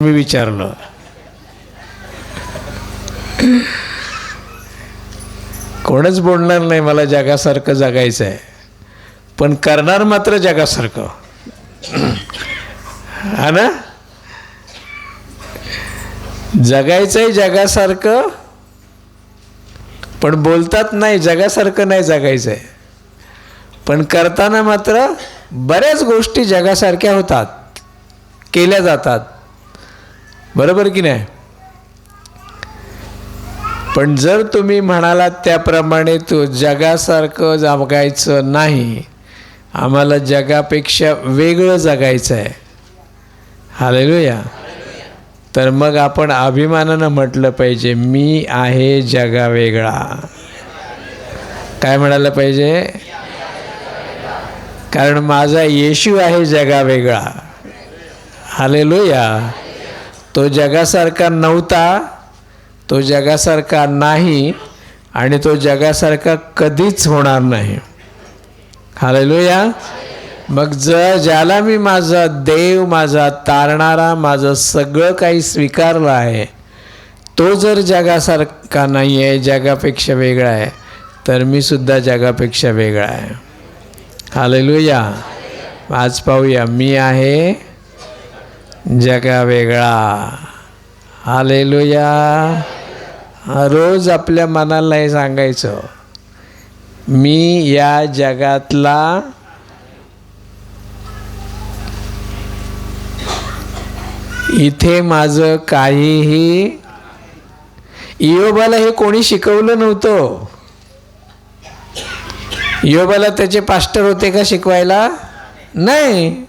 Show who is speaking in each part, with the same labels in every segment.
Speaker 1: मी विचारलं, कोणच बोलणार नाही मला जगासारखं जगायचं आहे, पण करणार मात्र जगासारखं. हा ना, जगायचंय जगासारखं, पण बोलतात नाही जगासारखं नाही जगायचंय, पण करताना मात्र बऱ्याच गोष्टी जगासारख्या होतात, केल्या जातात. बरोबर की नाही? पण जर तुम्ही म्हणालात त्याप्रमाणे तो जगासारखं जगायचं नाही, आम्हाला जगापेक्षा वेगळं जगायचं आहे, हालेलुया, तर मग आपण अभिमानानं म्हटलं पाहिजे, मी आहे जगा वेगळा. काय म्हणायला पाहिजे? कारण माझा येशू आहे जगा वेगळा. हालेलुया. तो जगासारखा नव्हता, तो जगासारखा नाही, आणि तो जगासारखा कधीच होणार नाही. हालेलुया. मग ज्याला मी माझा देव, माझा तारणारा, माझं सगळं काही स्वीकारलं आहे, तो जर जगासारखा नाही आहे, जगापेक्षा वेगळा आहे, तर मी सुद्धा जगापेक्षा वेगळा आहे. हालेलुया. आज पाहूया, मी आहे जगा वेगळा. हालेलुया. रोज आपल्या मनाला हे सांगायचं, मी या जगातला इथे माझं काहीही. इयोबाला हे कोणी शिकवलं नव्हतं. इयोबाला त्याचे पास्टर होते का शिकवायला? नाही.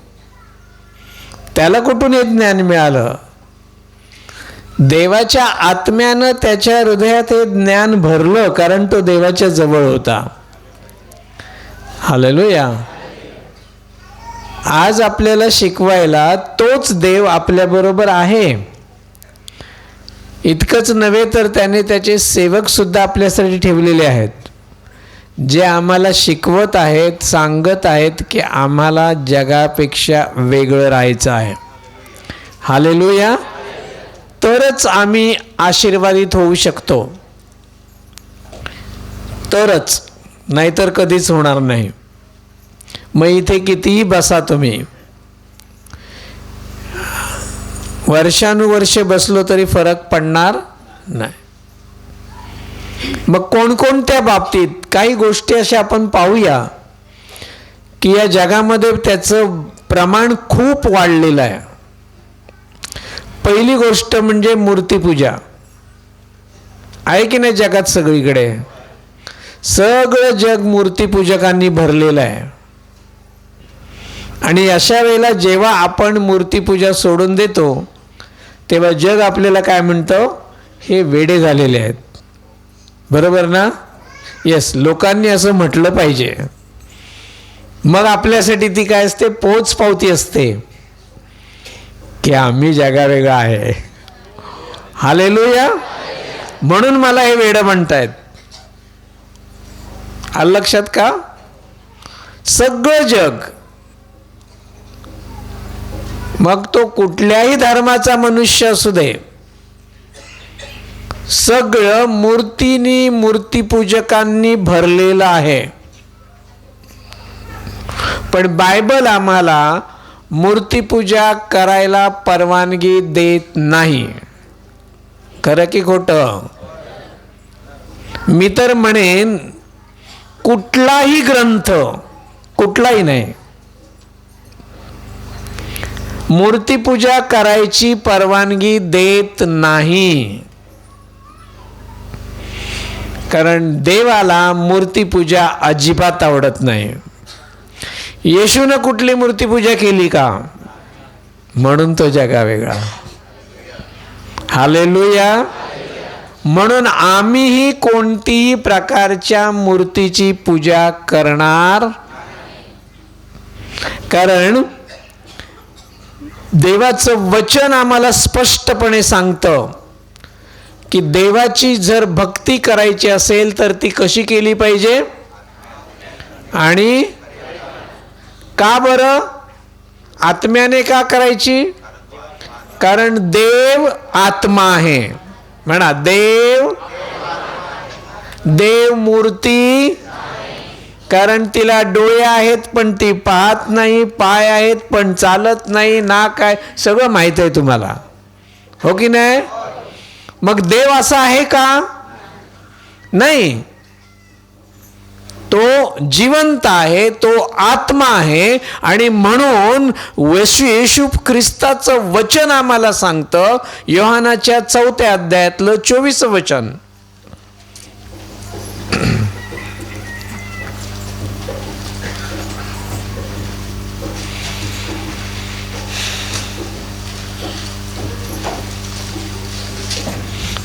Speaker 1: त्याला कुठून हे ज्ञान मिळालं? देवाच्या आत्म्यानं त्याच्या हृदयात हे ज्ञान भरलं, कारण तो देवाच्या जवळ होता. हालेलुया. आज आपल्याला शिकवायला तोच देव आपल्याबरोबर आहे. इतकंच नव्हे तर त्याने त्याचे सेवक सुद्धा आपल्यासाठी ठेवलेले आहेत, जे आम्हाला शिकवत आहेत, सांगत आहेत की आम्हाला जगापेक्षा वेगळं राहायचं आहे. हालेलुया. तरच आम्ही आशीर्वादित होऊ शकतो, तरच, नाहीतर कधीच होणार नाही. मग इथे कितीही बसा तुम्ही, वर्षानुवर्षे बसलो तरी फरक पडणार नाही. मग कोणकोणत्या बाबतीत काही गोष्टी अशा आपण पाहूया की या जगामध्ये त्याचं प्रमाण खूप वाढलेलं आहे. पहिली गोष्ट म्हणजे मूर्तीपूजा आहे की नाही जगात? सगळीकडे सगळं जग मूर्तीपूजकांनी भरलेलं आहे. आणि अशा वेळेला जेव्हा आपण मूर्तीपूजा सोडून देतो, तेव्हा जग आपल्याला काय म्हणतं? हे वेडे झालेले आहेत. बरोबर ना? येस, लोकांनी असं म्हटलं पाहिजे. मग आपल्यासाठी ती काय असते? पोचपावती असते की आम्ही जगा वेगळा आहे. हालेलुया. म्हणून मला हे वेडं म्हणतायत. आलं लक्षात का? सगळं जग, मग तो कुठल्याही धर्माचा मनुष्य असू दे, सगळं मूर्तीनी, मूर्तीपूजकांनी भरलेलं आहे. पण बायबल आम्हाला मूर्तीपूजा करायला परवानगी देत नाही. खरं की खोटं? मी तर म्हणेन कुठलाही ग्रंथ, कुठलाही नाही, मूर्तीपूजा करायची परवानगी देत नाही. कारण देवाला मूर्तीपूजा अजिबात आवडत नाही. येशूनं कुठली मूर्तीपूजा केली का? म्हणून तो जगा वेगळा. हालेलुया. म्हणून आम्हीही कोणतीही प्रकारच्या मूर्तीची पूजा करणार, कारण देवाचं वचन आम्हाला स्पष्टपणे सांगतं की देवाची जर भक्ती करायची असेल तर ती कशी केली पाहिजे, आणि का बरं? आत्म्याने का करायची? कारण देव आत्मा आहे. म्हणा, देव मूर्ती. कारण तिला डोळे आहेत पण ती पाहत नाही, पाय आहेत पण चालत नाही, नाक आहे, सगळं माहीत आहे तुम्हाला, हो की नाही? मग देव असा आहे का? नाही. तो जिवंत आहे, तो आत्मा आहे. आणि म्हणून येशू ख्रिस्ताचं वचन आम्हाला सांगतं, योहानाच्या 4 अध्यायातलं 24 वचन.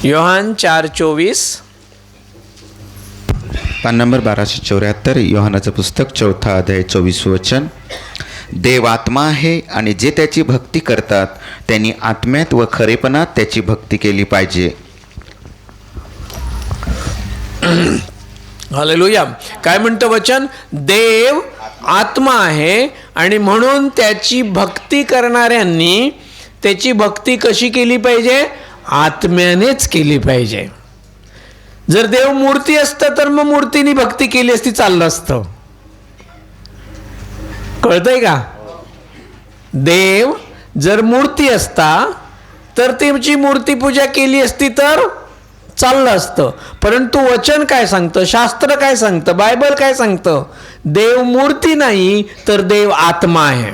Speaker 1: योहान 4:24.
Speaker 2: पान नंबर 1274, योहानाचं पुस्तक 4 अध्याय 24 वचन. देव आत्मा आहे आणि जे त्याची भक्ती करतात त्यांनी आत्म्यात व खरेपणात त्याची भक्ती केली पाहिजे.
Speaker 1: हालेलुया. काय म्हणतं वचन? देव आत्मा आहे आणि म्हणून त्याची भक्ती करणाऱ्यांनी त्याची भक्ती कशी केली पाहिजे? आत्म्यानेच केली पाहिजे. जर देव मूर्ती असतं तर मग मूर्तीने भक्ती केली असती, चाललं असतं. कळतंय का? देव जर मूर्ती असता तर त्याची मूर्ती पूजा केली असती तर चाललं असतं. परंतु वचन काय सांगतं, शास्त्र काय सांगतं, बायबल काय सांगतं? देव मूर्ती नाही तर देव आत्मा आहे.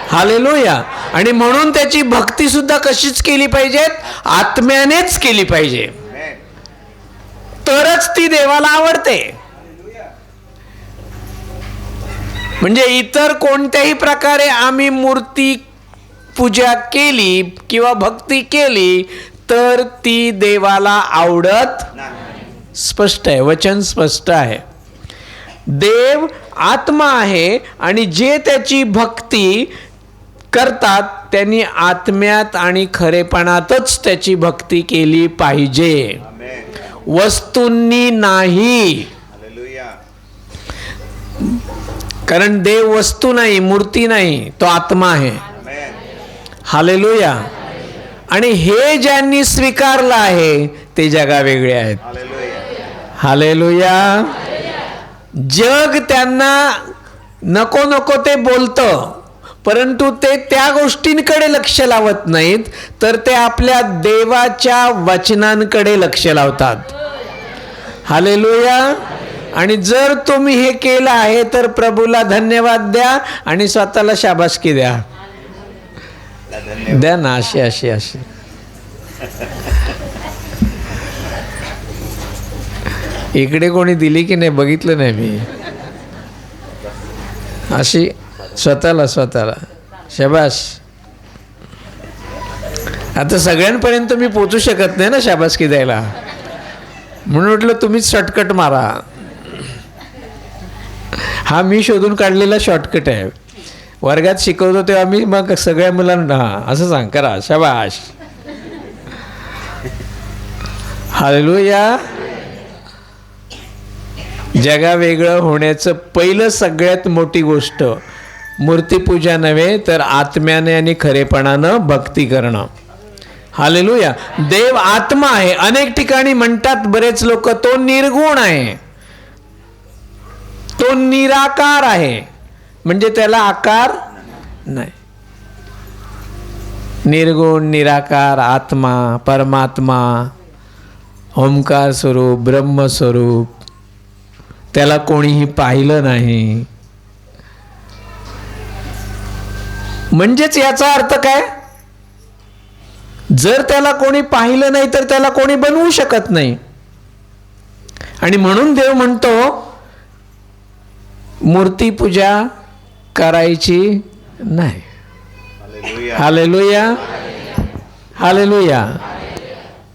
Speaker 1: हालेलुया. आणि म्हणून त्याची भक्ती सुद्धा कशीच केली पाहिजे? आत्म्यानेच केली पाहिजे, तरच ती देवाला आवडते. म्हणजे इतर कोणत्याही प्रकारे आम्ही मूर्ती पूजा केली किंवा भक्ती केली तर ती देवाला आवडत नाही. स्पष्ट आहे, वचन स्पष्ट आहे. देव आत्मा आहे आणि जे त्याची भक्ती करतात त्यांनी आत्म्यात आणि खरेपणातच त्याची भक्ती केली पाहिजे, वस्तूंनी नाही. कारण देव वस्तू नाही, मूर्ती नाही, तो आत्मा आहे. हालेलुया. आणि हे ज्यांनी स्वीकारलं आहे ते जगावेगळे आहेत. हालेलुया. जग त्यांना नको नको ते बोलतं, परंतु ते त्या गोष्टींकडे लक्ष लावत नाहीत, तर ते आपल्या देवाच्या वचनांकडे लक्ष लावतात. हालेलुया. आणि जर तुम्ही हे केलं आहे तर प्रभूला धन्यवाद द्या आणि स्वतःला शाबासकी द्या. द्या ना, अशी इकडे कोणी दिली की नाही बघितलं नाही मी. अशी स्वतःला शाबास. आता सगळ्यांपर्यंत मी पोचू शकत नाही ना शाबासकी द्यायला, म्हणून म्हटलं तुम्हीच शॉर्टकट मारा. हा मी शोधून काढलेला शॉर्टकट आहे. वर्गात शिकवतो तेव्हा मी मग सगळ्या मुलांना असं सांग, करा शाबाश. हालेलुया. जगावेगळं होण्याचं पहिलं सगळ्यात मोठी गोष्ट मूर्तीपूजा नव्हे तर आत्म्याने आणि खरेपणानं भक्ती करणं. हालेलुया. देव आत्मा आहे. अनेक ठिकाणी म्हणतात बरेच लोक, तो निर्गुण आहे, तो निराकार आहे, म्हणजे त्याला आकार नाही. निर्गुण, निराकार, आत्मा, परमात्मा, ओंकार स्वरूप, ब्रह्मस्वरूप, त्याला कोणीही पाहिलं नाही. म्हणजेच याचा अर्थ काय? जर त्याला कोणी पाहिलं नाही तर त्याला कोणी बनवू शकत नाही. आणि म्हणून देव म्हणतो मूर्तीपूजा करायची नाही. हालेलुया. हालेलुया.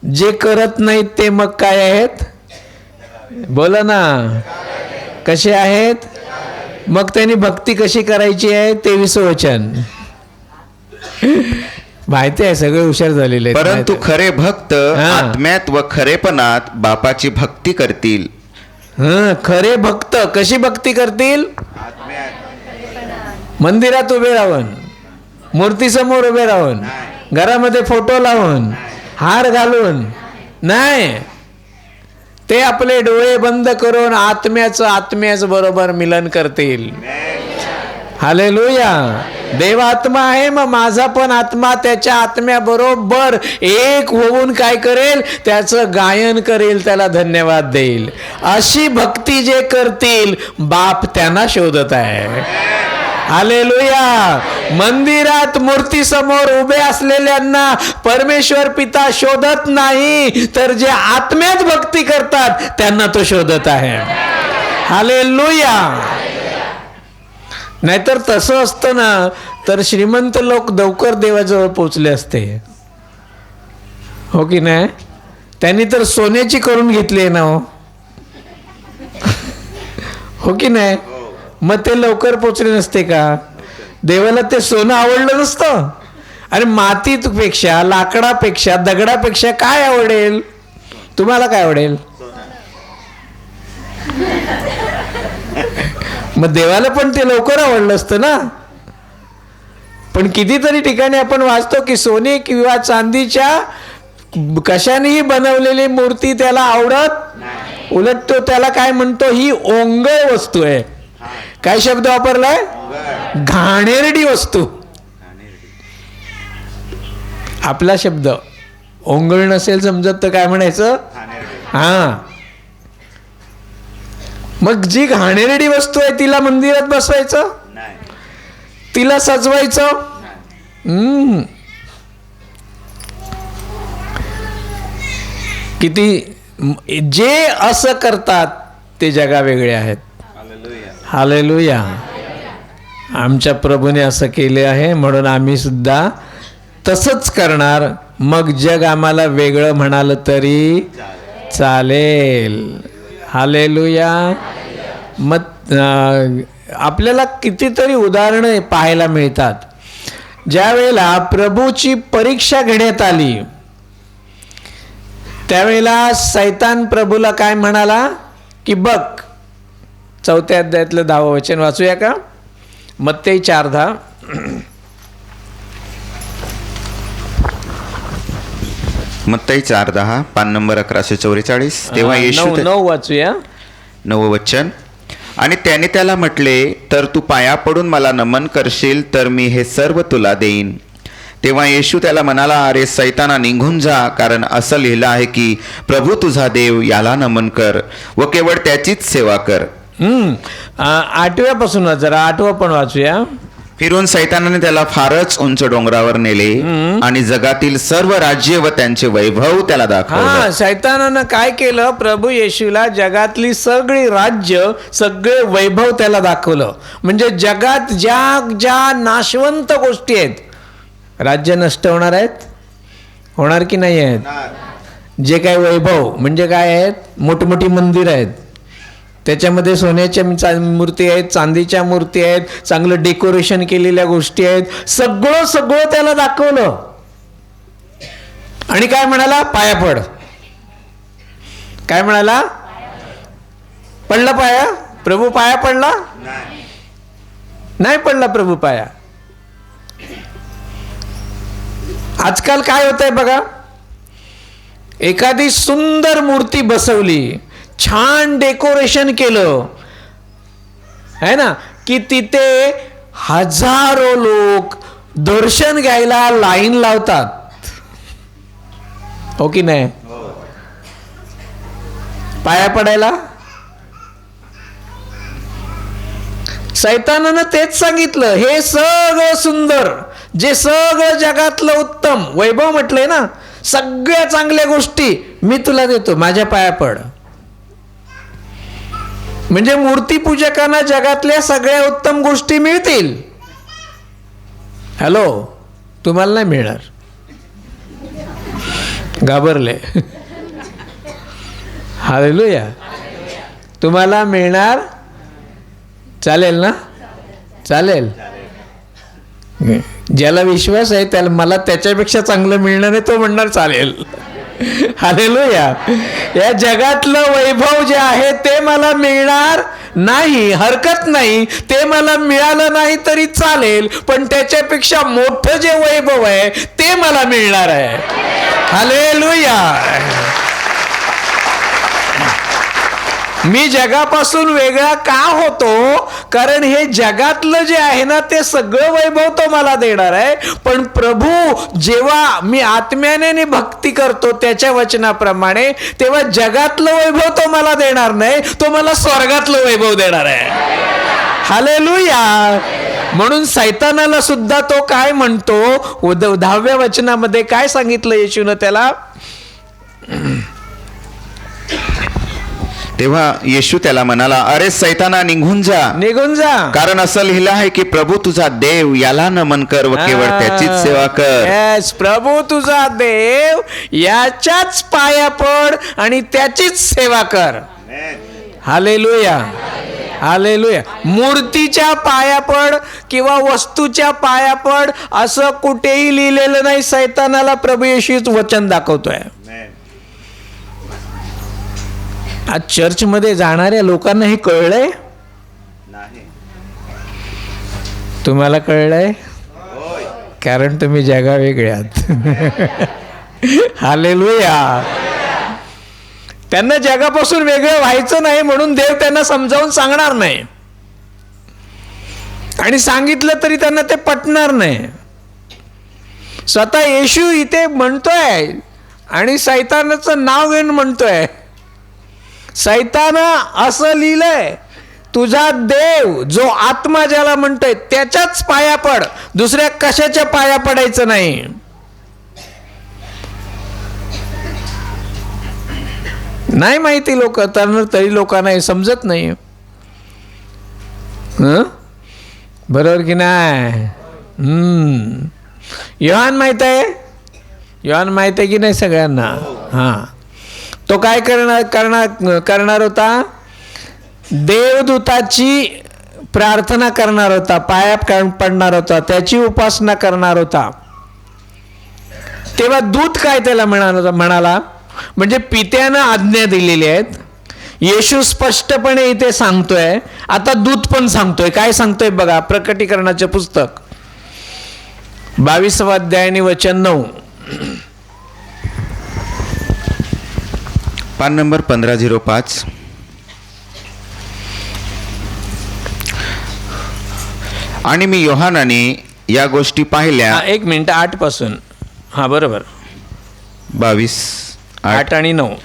Speaker 1: जे करत नाहीत ते मग काय आहेत? बोला ना, कसे आहेत? मग त्यांनी भक्ती कशी करायची आहे? 23 वचन माहिती आहे, सगळे हुशार झालेले.
Speaker 2: परंतु खरे भक्त आत्म्यात व खरेपणात बापाची भक्ती करतील.
Speaker 1: खरे भक्त कशी भक्ती करतील? मंदिरात उभे राहून, मूर्तीसमोर उभे राहून, घरामध्ये फोटो लावून, हार घालून नाही. ते आपले डोळे बंद करून आत्म्याचं बरोबर मिलन करतील. हालेलुया. देव आत्मा आहे, मग माझा पण आत्मा त्याच्या आत्म्याबरोबर एक होऊन काय करेल, त्याचं गायन करेल, त्याला धन्यवाद देईल. अशी भक्ती जे करतील बाप त्यांना शोधत आहे. हालेलुया. मंदिरात मूर्तीसमोर उभे असलेल्यांना परमेश्वर पिता शोधत नाही, तर जे आत्म्यात भक्ती करतात त्यांना तो शोधत आहे. हालेलुया. नाहीतर तसं असतं ना, तर श्रीमंत लोक लवकर देवाजवळ पोचले असते, हो की नाही? त्यांनी तर सोन्याची करून घेतली ना, हो की नाही? मग ते लवकर पोचले नसते का? देवाला ते सोनं आवडलं नसतं. आणि मातीपेक्षा, लाकडापेक्षा, दगडापेक्षा काय आवडेल? तुम्हाला काय आवडेल? मग देवाला पण ते लवकर आवडलं असतं ना. पण कितीतरी ठिकाणी आपण वाचतो की सोने किंवा चांदीच्या कशानेही बनवलेली मूर्ती त्याला आवडत, उलट तो त्याला काय म्हणतो, ही ओंगळ वस्तू आहे. काय शब्द वापरलाय? घाणेरडी वस्तू. आपला शब्द ओंगळ नसेल समजत तर काय म्हणायचं? हा. मग जी घाणेरडी वस्तू आहे तिला मंदिरात बसवायचं, तिला सजवायचं. किती जे असं करतात ते जगावेगळे आहेत. हालेलुया. आमच्या प्रभूने असं केले आहे म्हणून आम्ही सुद्धा तसंच करणार. मग जग आम्हाला वेगळं म्हणाल तरी चालेल. हालेलुया. मग आपल्याला कितीतरी उदाहरणं पाहायला मिळतात. ज्या वेळेला प्रभूची परीक्षा घेण्यात आली त्यावेळेला सैतान प्रभूला काय म्हणाला की बघ, 4थ्या अध्यायातलं 10वं वचन वाचूया का? मत्तेई 4:10.
Speaker 2: मत्तेई 4:10, पान नंबर 1144. तेव्हा येशू
Speaker 1: 9 वाचूया.
Speaker 2: 9वं वचन. आणि त्याने त्याला म्हटले, तर तू पाया पडून मला नमन करशील तर मी हे सर्व तुला देईन. तेव्हा येशू त्याला म्हणाला, अरे सैताना, निघून जा, कारण असं लिहिलं आहे की प्रभू तुझा देव याला नमन कर व केवळ त्याचीच सेवा कर.
Speaker 1: 8व्यापासून जरा 8वं पण वाचूया.
Speaker 2: फिरून सैतानाने त्याला फारच उंच डोंगरावर नेले आणि जगातील सर्व राज्य व त्यांचे वैभव त्याला दाखवले.
Speaker 1: सैतानानं काय केलं? प्रभू येशूला जगातली सगळी राज्य, सगळे वैभव त्याला दाखवलं. म्हणजे जगात ज्या नाशवंत गोष्टी आहेत, राज्य नष्ट होणार आहेत, होणार की नाही आहेत? जे काय वैभव म्हणजे काय आहेत? मोठमोठी मंदिर आहेत, त्याच्यामध्ये सोन्याच्या मूर्ती आहेत, चांदीच्या मूर्ती आहेत, चांगलं डेकोरेशन केलेल्या गोष्टी आहेत, सगळं त्याला दाखवलं. आणि काय म्हणाला? पाया पड. काय म्हणाला? पडला पाया? प्रभू पाया पडला? नाही पडला प्रभू पाया. आजकाल काय होतंय बघा, एखादी सुंदर मूर्ती बसवली, छान डेकोरेशन केलं है ना, की तिथे हजारो लोक दर्शन घ्यायला लाईन लावतात, हो की नाही? पाया पडायला. सैतानानं तेच सांगितलं, हे सगळं सुंदर, जे सगळं जगातलं उत्तम वैभव म्हटलंय ना, सगळ्या चांगल्या गोष्टी मी तुला देतो, माझ्या पाया पड. म्हणजे मूर्तीपूजकांना जगातल्या सगळ्या उत्तम गोष्टी मिळतील. हॅलो, तुम्हाला नाही मिळणार. घाबरले. हालेलुया. तुम्हाला मिळणार. चालेल ना? चालेल. ज्याला विश्वास आहे त्याला, मला त्याच्यापेक्षा चांगलं मिळणार आहे, तो म्हणणार चालेल. हालेलुया. या जगातलं वैभव जे आहे ते मला मिळणार नाही, हरकत नाही, ते मला मिळालं नाही तरी चालेल, पण त्याच्यापेक्षा मोठं जे वैभव आहे ते मला मिळणार आहे. हालेलुया. मी जगापासून वेगळा का होतो? कारण हे जगातलं जे आहे ना ते सगळं वैभव तो मला देणार आहे, पण प्रभू जेव्हा मी आत्म्याने भक्ती करतो त्याच्या वचनाप्रमाणे, तेव्हा जगातलं वैभव तो मला देणार नाही, तो मला स्वर्गातलं वैभव देणार आहे. हालेलुया. म्हणून सैतानाला सुद्धा तो काय म्हणतो, 10व्या वचनामध्ये काय सांगितलं येशूनं त्याला?
Speaker 2: तेव्हा येशू त्याला म्हणाला, अरे सैताना, निघून जा,
Speaker 1: निघून जा,
Speaker 2: कारण असं लिहिलं आहे की प्रभू तुझा देव याला नमन कर व केवळ त्याचीच सेवा कर.
Speaker 1: येस, प्रभू तुझा देव याच्याच पाया पड आणि त्याचीच सेवा कर. हालेलुया. हालेलुया. मूर्तीच्या पाया पड किंवा वस्तूच्या पाया पड असं कुठेही लिहिलेलं नाही. सैतानाला प्रभू येशूच वचन दाखवतोय. आज चर्चमध्ये जाणाऱ्या लोकांना हे कळलंय? तुम्हाला कळलंय? कारण तुम्ही जगा वेगळ्यात. हालेलुया. त्यांना जगापासून वेगळं व्हायचं नाही म्हणून देव त्यांना समजावून सांगणार नाही, आणि सांगितलं तरी त्यांना ते पटणार नाही. स्वतः येशू इथे म्हणतोय आणि सैतानाचं नाव घेऊन म्हणतोय, सैताना असं लिहिलंय, तुझा देव जो आत्मा ज्याला म्हणतोय त्याच्याच पाया पड, दुसऱ्या कशाच्या पाया पडायचं नाही. नाही माहिती लोक, तरी लोकांना हे समजत नाही. बरोबर की नाही? योहान माहित आहे? योहान माहित आहे की नाही सगळ्यांना? हां. तो काय करणार होता? देवदूताची प्रार्थना करणार होता, पाया पडणार होता, त्याची उपासना करणार होता. तेव्हा दूत काय त्याला म्हणाला, म्हणजे पित्यानं आज्ञा दिलेली आहेत. येशू स्पष्टपणे इथे सांगतोय, आता दूत पण सांगतोय. काय सांगतोय बघा, प्रकटीकरणाचे पुस्तक 22वा अध्याय आणि वचन 9.
Speaker 2: पान नंबर 1505. आणि मी योहानाने या गोष्टी पाहिल्या.
Speaker 1: 1 मिनिट, 8 पासून. हा बरोबर,
Speaker 2: 22:8
Speaker 1: आणि 9.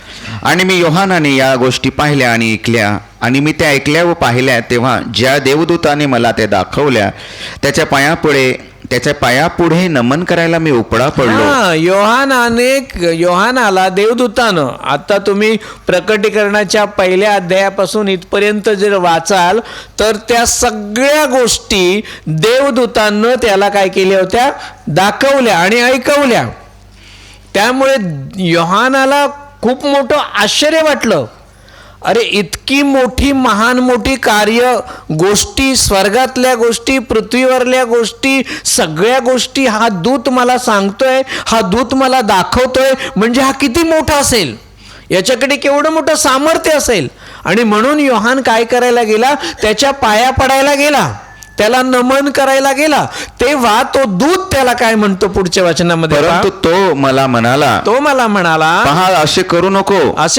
Speaker 2: आणि मी योहानाने या गोष्टी पाहिल्या आणि ऐकल्या, आणि मी त्या ऐकल्या व पाहिल्या तेव्हा ज्या देवदूताने मला ते दाखवल्या त्याच्या पायापुढे नमन करायला मी उपडा पडलो. योहानाला देवदूतानं, आता तुम्ही प्रकटीकरणाच्या 1ल्या अध्यायापासून इथपर्यंत जर वाचाल तर त्या सगळ्या गोष्टी देवदूतांनं त्याला काय केल्या होत्या, दाखवल्या आणि ऐकवल्या. त्यामुळे योहानाला खूप मोठं आश्चर्य वाटलं. अरे इतकी महान मोठी कार्य, गोष्टी, स्वर्गातल्या गोष्टी, पृथ्वीवरल्या गोष्टी, सगळ्या गोष्टी हा दूत मला सांगतोय, हा दूत मला दाखवतोय, म्हणजे हा किती मोठा असेल, याच्याकडे केवढं मोठं सामर्थ्य असेल. आणि म्हणून योहान काय करायला गेला, त्याच्या पाया पडायला गेला, त्याला नमन करायला गेला. तेव्हा तो दूत त्याला काय म्हणतो पुढच्या वचनामध्ये, परंतु तो मला म्हणाला, पहा, असे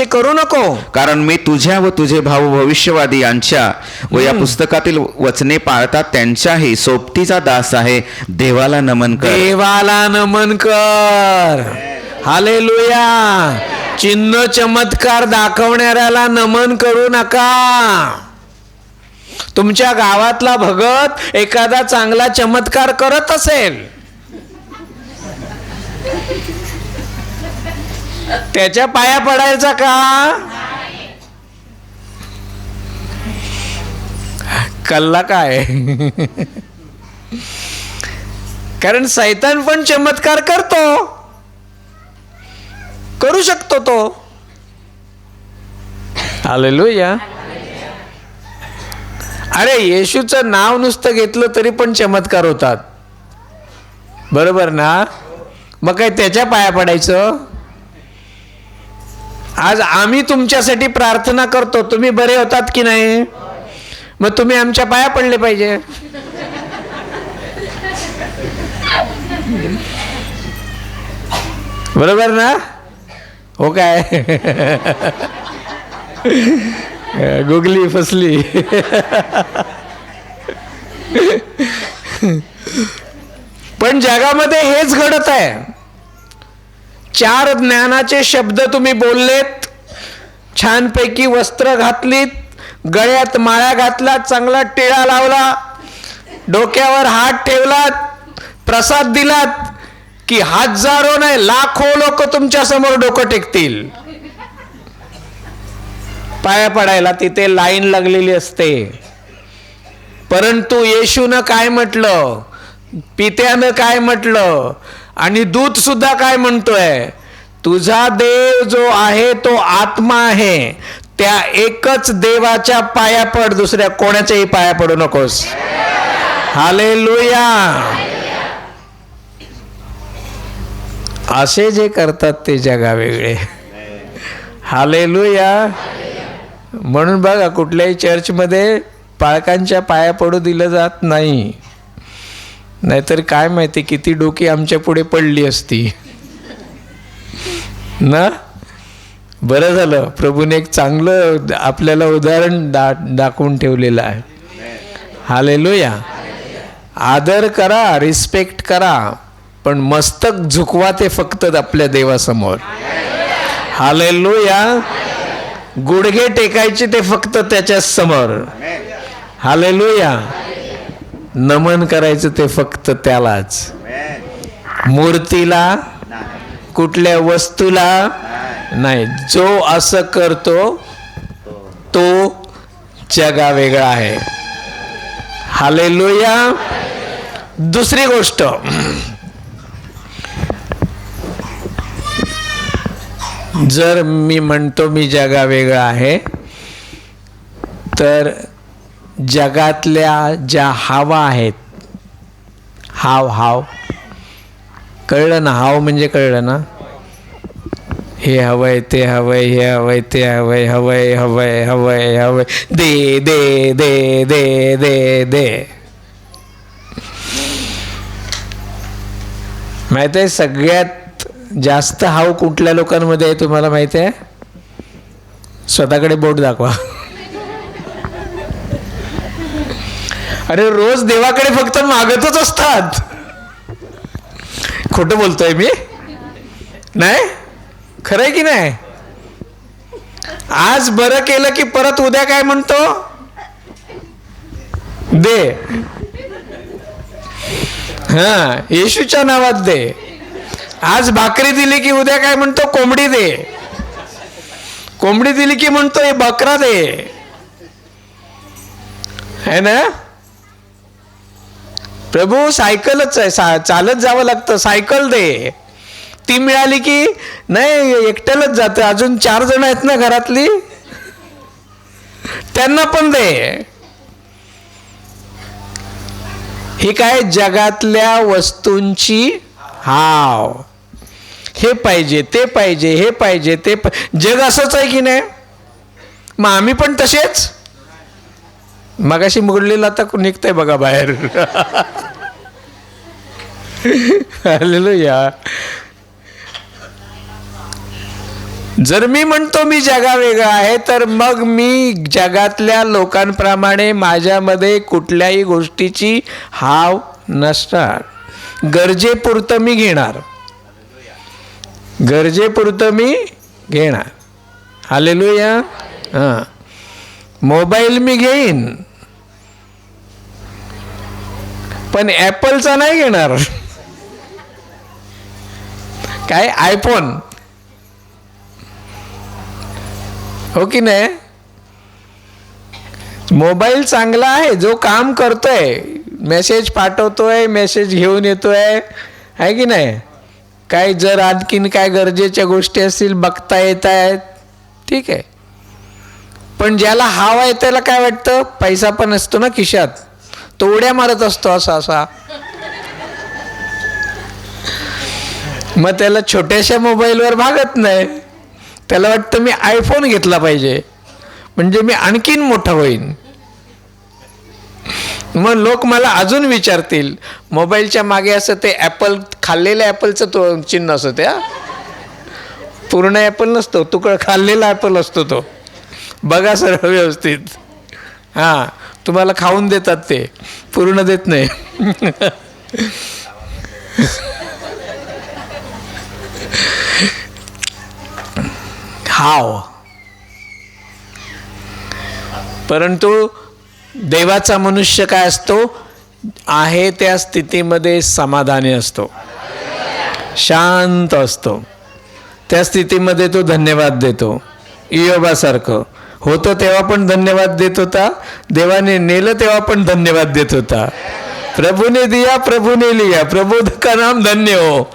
Speaker 2: करू नको, कारण मी तुझ्या व तुझे भाऊ भविष्यवादी यांच्या व या पुस्तकातील वचने पाळतात त्यांच्याही सोबतीचा दास आहे. देवाला नमन कर. हालेलुया. चिन्ह चमत्कार दाखवणाऱ्याला नमन करू नका. तुमच्या गावातला भगत एखादा चांगला चमत्कार करत असेल, त्याच्या पाया पडायचा का? कल्ला काय? कारण सैतान पण चमत्कार करू शकतो तो. हालेलुया. अरे येशूचं नाव नुसतं घेतलं तरी पण चमत्कार होतात, बरोबर ना? मग काय त्याच्या पाया पडायचं?
Speaker 1: आज आम्ही तुमच्यासाठी प्रार्थना करतो, तुम्ही बरे होतात की नाही, मग तुम्ही आमच्या पाया पडले पाहिजे. बरोबर ना? हो काय? गुगली फसली. पण जगामध्ये हेच घडत आहे. 4 ज्ञानाचे शब्द तुम्ही बोललेत, छानपैकी वस्त्र घातलीत, गळ्यात माळा घातला, चांगला टिळा लावला, डोक्यावर हात ठेवलात, प्रसाद दिलात की हजारो नाही लाखो लोक तुमच्या समोर डोकं टेकतील. पाया पडायला तिथे लाईन लागलेली असते. परंतु येशूनं काय म्हटलं, पित्यानं काय म्हटलं, आणि दूत सुद्धा काय म्हणतोय, तुझा देव जो आहे तो आत्मा आहे, त्या एकच देवाच्या पाया पड, दुसऱ्या कोणाच्याही पाया पडू नकोस. हालेलुया. असे जे करतात ते जगा वेगळे. हालेलुया. म्हणून बघा कुठल्याही चर्चमध्ये पालकांच्या पाया पडू दिलं जात नाही. नाहीतर काय माहिती किती डोकी आमच्या पुढे पडली असती ना. बरं झालं प्रभूने एक चांगलं आपल्याला उदाहरण दाखवून ठेवलेलं आहे. हालेलुया. आदर करा, रिस्पेक्ट करा, पण मस्तक झुकवा ते फक्त आपल्या देवासमोर. हालेलुया. गुडघे टेकायचे ते फक्त त्याच्या समोर. हालेलुया. नमन करायचं ते फक्त त्यालाच. मूर्तीला, कुठल्या वस्तूला नाही. जो असं करतो तो जगा वेगळा आहे. हालेलुया. दुसरी गोष्ट, जर मी म्हणतो मी जगा वेगळा आहे, तर जगातल्या ज्या हवा आहेत, हाव कळलं ना? हाव म्हणजे कळलं ना? हे हवंय, ते हवंय, हे हवंय, ते हवंय, हवंय हवंय हवंय हवंय, दे दे दे दे दे दे. माहित आहे सगळ्यात जास्त हाव कुठल्या लोकांमध्ये आहे तुम्हाला माहिती आहे? स्वतःकडे बोट दाखवा. अरे रोज देवाकडे फक्त मागतच असतात. खोटं बोलतोय मी? नाही, खरंय की नाही? आज बरं केलं की परत उद्या काय म्हणतो? दे. हा, येशूच्या नावात दे. आज भाकरी दिली की उद्या काय म्हणतो? कोंबडी दे. कोंबडी दिली की म्हणतो हे बकरा दे. है ना? प्रभू सायकलच आहे, चालत जावं लागतं, सायकल दे. ती मिळाली की नाही एकट्यालाच जातं, अजून 4 जण आहेत ना घरातली, त्यांना पण दे. ही काय जगातल्या वस्तूंची हाव. हे पाहिजे, ते पाहिजे, हे पाहिजे, ते जग असंच आहे की नाही? मग आम्ही पण तसेच. मगाशी मुरलीला आता निघतंय बघा बाहेर. हालेलुया. जर मी म्हणतो मी जगा वेगळा आहे, तर मग मी जगातल्या लोकांप्रमाणे माझ्यामध्ये कुठल्याही गोष्टीची हाव नसणार. गरजेपुरतं मी घेणार, गरजेपुरतं मी घेणार. हालेलुया. हां, मोबाईल मी घेईन पण ॲपलचा नाही घेणार. काय आयफोन, हो की नाही? मोबाईल चांगला आहे, जो काम करतोय, मेसेज पाठवतोय, मेसेज घेऊन येतोय, आहे की नाही? काय जर आणखीन काय गरजेच्या गोष्टी असतील बघता येत आहेत, ठीक आहे. पण ज्याला हाव आहे त्याला काय वाटतं? पैसा पण असतो ना खिशात, तो उड्या मारत असतो असा असा. मग त्याला छोट्याशा मोबाईलवर भागत नाही, त्याला वाटतं मी आयफोन घेतला पाहिजे म्हणजे मी आणखीन मोठा होईन. मग लोक मला अजून विचारतील. मोबाईलच्या मागे असं ते ॲपल, खाल्लेल्या ॲपलचं तो चिन्ह असतं, त्या पूर्ण ॲपल नसतो, तुकड खाल्लेला ॲपल असतो तो. बघा सर व्यवस्थित. हां, तुम्हाला खाऊन देतात ते, पूर्ण देत नाही. हाव. परंतु देवाचा मनुष्य काय असतो? आहे त्या स्थितीमध्ये समाधानी असतो, शांत असतो. त्या स्थितीमध्ये तो धन्यवाद देतो. इयोबासारखं होतं तेव्हा पण धन्यवाद देत होता, देवाने नेलं तेव्हा पण धन्यवाद देत होता. प्रभूने दिया प्रभूने लिया, प्रभु का नाम धन्य हो.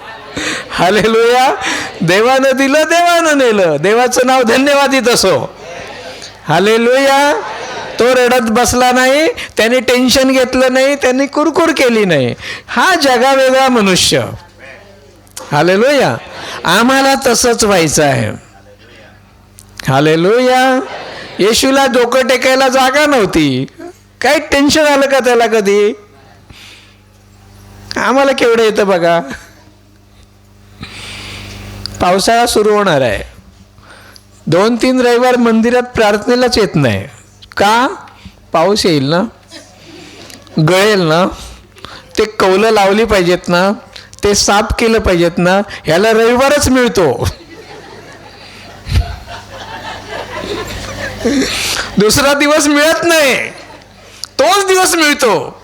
Speaker 1: हालेलुया. देवानं दिलं, देवानं नेलं, देवाचं नाव धन्यवादित असो. हालेलुया. तो रडत बसला नाही, त्याने टेन्शन घेतलं नाही, त्यांनी कुरकुर केली नाही. हा जगावेगळा मनुष्य. हालेलुया. आम्हाला तसंच व्हायचं आहे. हालेलुया. येशूला डोकं टेकायला जागा नव्हती. काय टेन्शन आलं का त्याला कधी? आम्हाला केवढं येतं बघा. पावसाळा सुरू होणार आहे, 2-3 रविवार मंदिरात प्रार्थनेलाच येत नाही. का? पाऊस येईल ना, गळेल ना, ते कौलं लावली पाहिजेत ना, ते साफ केलं पाहिजेत ना. ह्याला रविवारच मिळतो, दुसरा दिवस मिळत नाही, तोच दिवस मिळतो.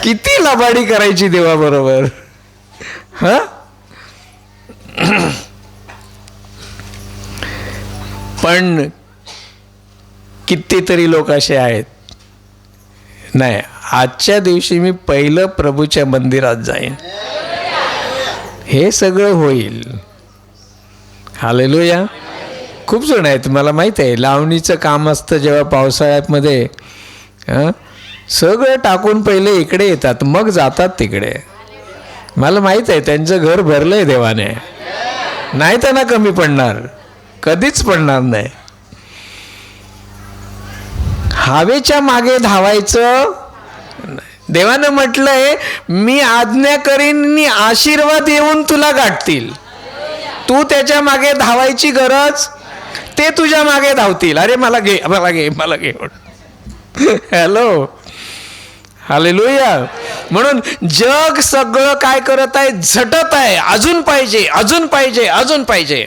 Speaker 1: किती लबाडी करायची देवाबरोबर. हा, पण कितीतरी लोक असे आहेत, नाही आजच्या दिवशी मी पहिलं प्रभूच्या मंदिरात जाईन, हे सगळं होईल. हालेलुया. खूप जण आहेत, मला माहीत आहे, लावणीचं काम असतं जेव्हा पावसाळ्यामध्ये, सगळं टाकून पहिले इकडे येतात, मग जातात तिकडे. मला माहीत आहे त्यांचं घर भरलं आहे देवाने. नाही त्यांना कमी पडणार, कधीच पडणार नाही. हवेच्या मागे धावायचं. देवानं म्हटलंय, मी आज्ञा करीन आणि आशीर्वाद येऊन तुला गाठतील. तू त्याच्या मागे धावायची गरज, ते तुझ्या मागे धावतील. अरे मला घे, मला घे, मला घे. हॅलो. हालेलुया. म्हणून जग सगळं काय करत आहे? झटत आहे. अजून पाहिजे, अजून पाहिजे, अजून पाहिजे.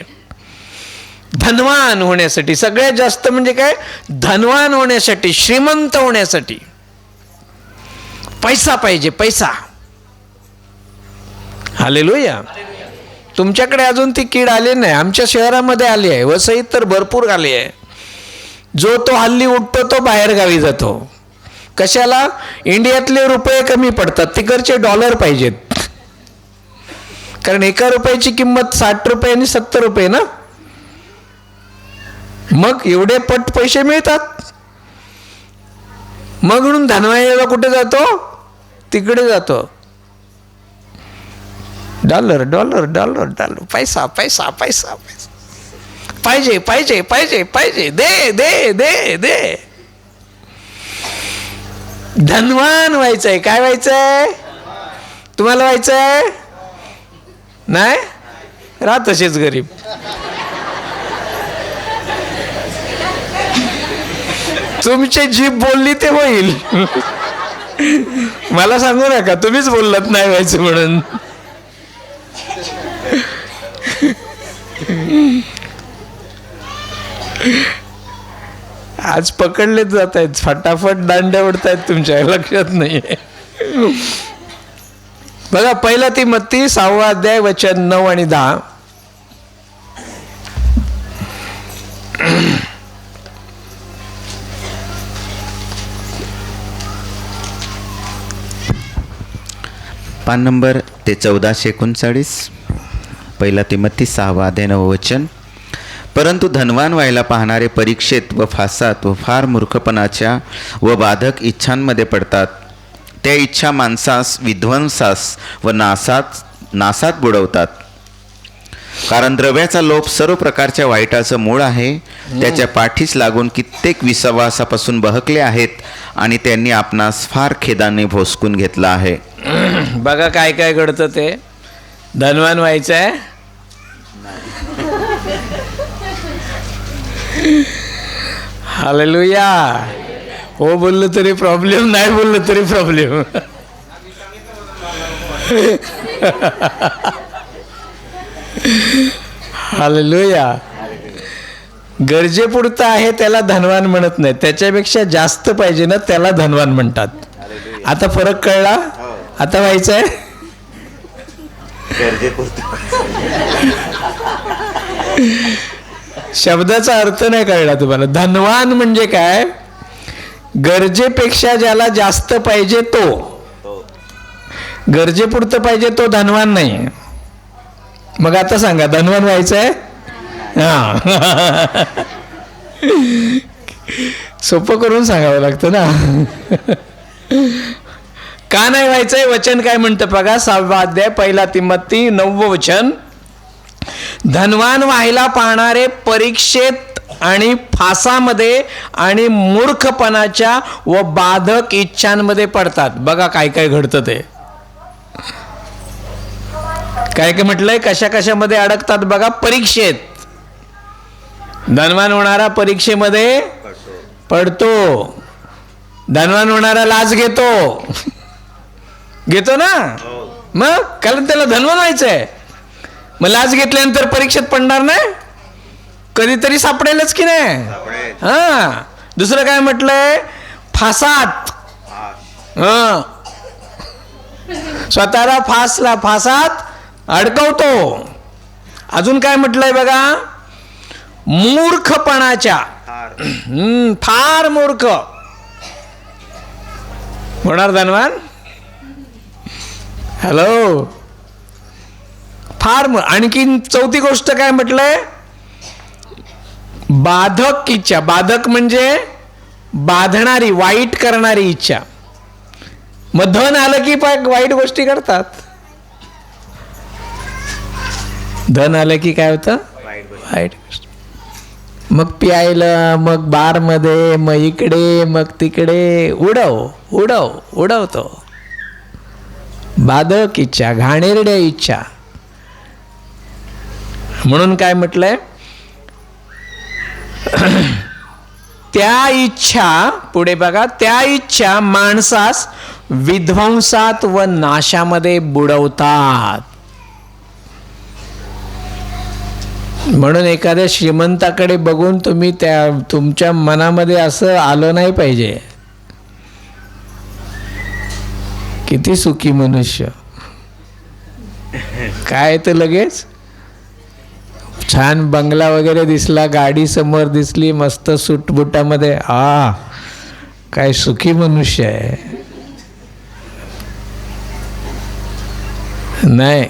Speaker 1: धनवान होण्यासाठी, सगळ्यात जास्त म्हणजे काय? धनवान होण्यासाठी, श्रीमंत होण्यासाठी पैसा पाहिजे, पैसा. हालेलुया. तुमच्याकडे अजून ती कीड आली नाही, आमच्या शहरामध्ये आली आहे, वसईत तर भरपूर आली आहे. जो तो हल्ली उठतो तो बाहेर गावी जातो. कशाला? इंडियातले रुपये कमी पडतात, तिकडचे डॉलर पाहिजेत. कारण एका रुपयाची किंमत 60 रुपये आणि 70 रुपये ना, मग एवढे पट पैसे मिळतात. मग म्हणून धनवायला कुठे जातो? तिकडे जातो. डॉलर डॉलर डॉलर डॉलर, पैसा पैसा पैसा पैसा, पाहिजे पाहिजे पाहिजे पाहिजे, दे दे दे दे. धनवान व्हायचंय. काय व्हायचंय? तुम्हाला व्हायचंय? नाही, राहा तसेच गरीब. तुमची जीभ बोलली ते होईल. मला सांगू नका, तुम्हीच बोललात नाही व्हायचं म्हणून. आज पकडलेच जात आहेत, फटाफट दांड्या उडतायत, तुमच्या लक्षात नाहीये. बघा, पहिला तिमोथी 6वा अध्याय वचन 9 आणि 10.
Speaker 2: पान नंबर ते 1439. पहिला तिमोथी 6वा अध्याय 9 वचन. परंतु धनवान व्हायला पाहणारे परीक्षेत व फासात व फार मूर्खपणाच्या व बाधक इच्छांमध्ये पडतात. त्या इच्छा माणसास विध्वंसास व नासात बुडवतात. कारण द्रव्याचा लोभ सर्व प्रकारच्या वाईटाचं मूळ आहे. त्याच्या पाठीस लागून कित्येक विश्वासापासून बहकले आहेत आणि त्यांनी आपणास फार खेदाने भोसकून घेतला आहे.
Speaker 1: बघा काय काय घडतं ते. धनवान व्हायचं आहे, हालेलुया. हो बोललं तरी प्रॉब्लेम, नाही बोललं तरी प्रॉब्लेम. हालेलुया. गरजेपुरतं आहे त्याला धनवान म्हणत नाही, त्याच्यापेक्षा जास्त पाहिजे ना त्याला धनवान म्हणतात. आता फरक कळला? आता व्हायचं आहे. शब्दाचा अर्थ नाही कळला तुम्हाला. धनवान म्हणजे काय? गरजेपेक्षा ज्याला जास्त पाहिजे तो. गरजेपुरतं पाहिजे तो धनवान नाही. मग आता सांगा, धनवान व्हायचं आहे? हा, सोपं करून सांगावं लागतं ना. का नाही व्हायचंय? वचन काय म्हणतं बघा, 6वा अध्याय 1 तिमोथी 9 वचन. धनवान व्हायला पाहणारे परीक्षेत आणि फासामध्ये आणि मूर्खपणाच्या व बाधक इच्छांमध्ये पडतात. बघा काय काय घडतं ते. काय काय म्हटलंय, कशा कशामध्ये अडकतात बघा. परीक्षेत. धनवान होणारा परीक्षेमध्ये पडतो. धनवान होणारा लाच घेतो. घेतो ना मग, कारण त्याला धनवान व्हायचंय. मग लाच घेतल्यानंतर परीक्षेत पडणार नाही? कधीतरी सापडेलच की नाही? हा. दुसरं काय म्हटलंय? फासात. हा, स्वतःला फासात अडकवतो. अजून काय म्हटलंय बघा, मूर्खपणाच्या. फार मूर्ख होणार धनवान. हॅलो, फार. आणखीन 4थी गोष्ट काय म्हटलंय? बाधक इच्छा. बाधक म्हणजे बाधणारी, वाईट करणारी इच्छा. मग धन आलं की वाईट गोष्टी करतात. धन आलं की काय होतं? वाईट गोष्ट. मग प्यायला, मग बारमध्ये, मग इकडे, मग तिकडे. उडवतो. बाधक इच्छा, घाणेरड्या इच्छा. म्हणून काय म्हटलंय? त्या इच्छा, पुढे बघा, त्या इच्छा माणसास विध्वंसात व नाशामध्ये बुडवतात. म्हणून एखाद्या श्रीमंताकडे बघून तुम्ही तुमच्या मनामध्ये असं आलं नाही पाहिजे, किती सुखी मनुष्य. काय तर लगेच छान बंगला वगैरे दिसला, गाडी समोर दिसली, मस्त सूटबुटामध्ये, काय सुखी मनुष्य आहे. नाही,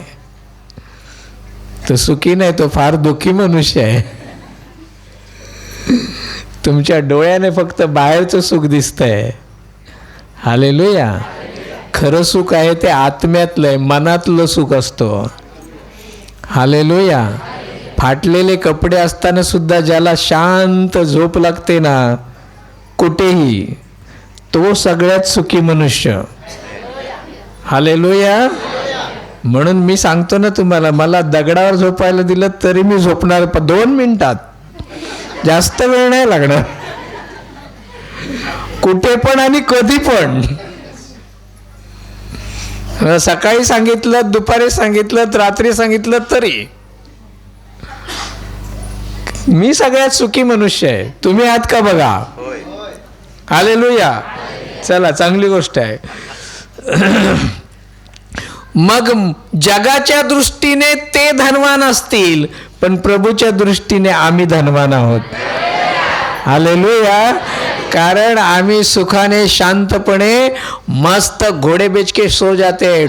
Speaker 1: तो सुखी नाही, तो फार दुःखी मनुष्य आहे. तुमच्या डोळ्याने फक्त बाहेरचं सुख दिसतंय. हालेलुया. खरं सुख आहे ते आत्म्यातलं, मनातलं सुख असतो. हालेलुया. फाटलेले कपडे असताना सुद्धा ज्याला शांत झोप लागते ना कुठेही, तो सगळ्यात सुखी मनुष्य. हालेलुया. म्हणून मी सांगतो ना तुम्हाला, मला दगडावर झोपायला दिलं तरी मी झोपणार 2 मिनिटात, जास्त वेळ नाही लागणार. कुठे पण आणि कधी पण. सकाळी सांगितलं, दुपारी सांगितलं, रात्री सांगितलं तरी मी सगळ्यात सुखी मनुष्य आहे. तुम्ही आहात का बघा. हालेलुया. चला, चांगली गोष्ट आहे. मग जगाच्या दृष्टीने ते धनवान असतील, पण प्रभूच्या दृष्टीने आम्ही धनवान आहोत. हालेलुया. कारण आम्ही सुखाने, शांतपणे, मस्त घोडे बेच के सो जाते.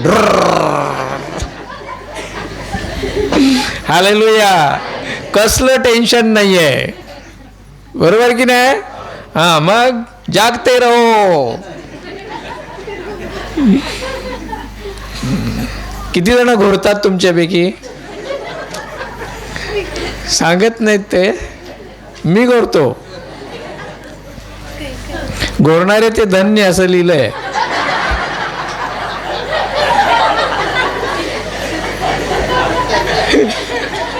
Speaker 1: हालेलुया. कसलं टेन्शन नाहीये. बरोबर की नाही? मग जागते रहो. किती जण घोरतात तुमच्यापैकी? सांगत नाहीत ते, मी करतो. गोरणारे ते धन्य असं लिहिलंय.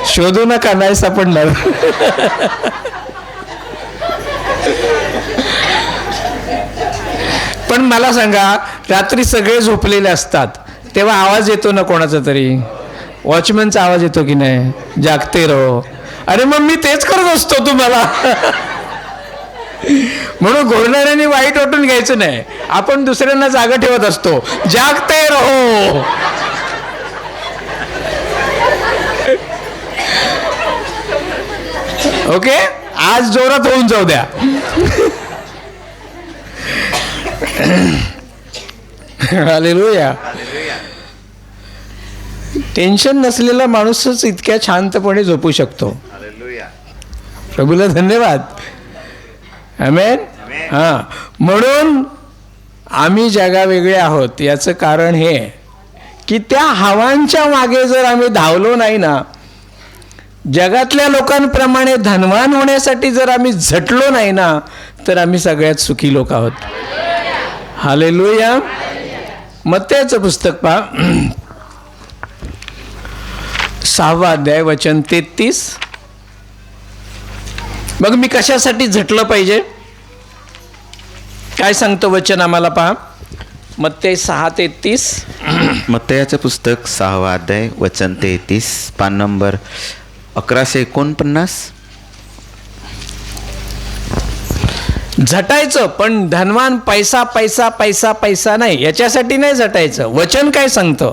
Speaker 1: शोधू नका, नाही सापडणार. पण मला सांगा, रात्री सगळे झोपलेले असतात तेव्हा आवाज येतो ना कोणाचा तरी, वॉचमॅनचा आवाज येतो की नाही, जागते रहो. अरे मग मी तेच करत असतो तुम्हाला. म्हणून घोरणाऱ्यांनी वाईट वाटून घ्यायचं नाही, आपण दुसऱ्यांना जागा ठेवत असतो, जागते रहो. ओके, आज जोरात होऊन जाऊ द्या. हालेलुया. टेन्शन नसलेला माणूसच इतक्या शांतपणे झोपू शकतो. प्रभूला धन्यवाद. आमेन. हां, म्हणून आम्ही जगावेगळे आहोत. याचं कारण हे की त्या हवांच्या मागे जर आम्ही धावलो नाही ना, जगातल्या लोकांप्रमाणे धनवान होण्यासाठी जर आम्ही झटलो नाही ना, तर आम्ही सगळ्यात सुखी लोक आहोत. हालेलुया. मत्तेचं पुस्तक पहा, 6वा अध्याय वचन 33. मग मी कशासाठी झटलं पाहिजे, काय सांगतो वचन आम्हाला पहा. मत्ते 6:33.
Speaker 2: मत्तयाचं पुस्तक 6वा अध्याय वचन 33, पान नंबर 1149.
Speaker 1: झटायचं, पण धनवान पैसा पैसा पैसा पैसा नाही, याच्यासाठी नाही झटायचं. वचन काय सांगतं,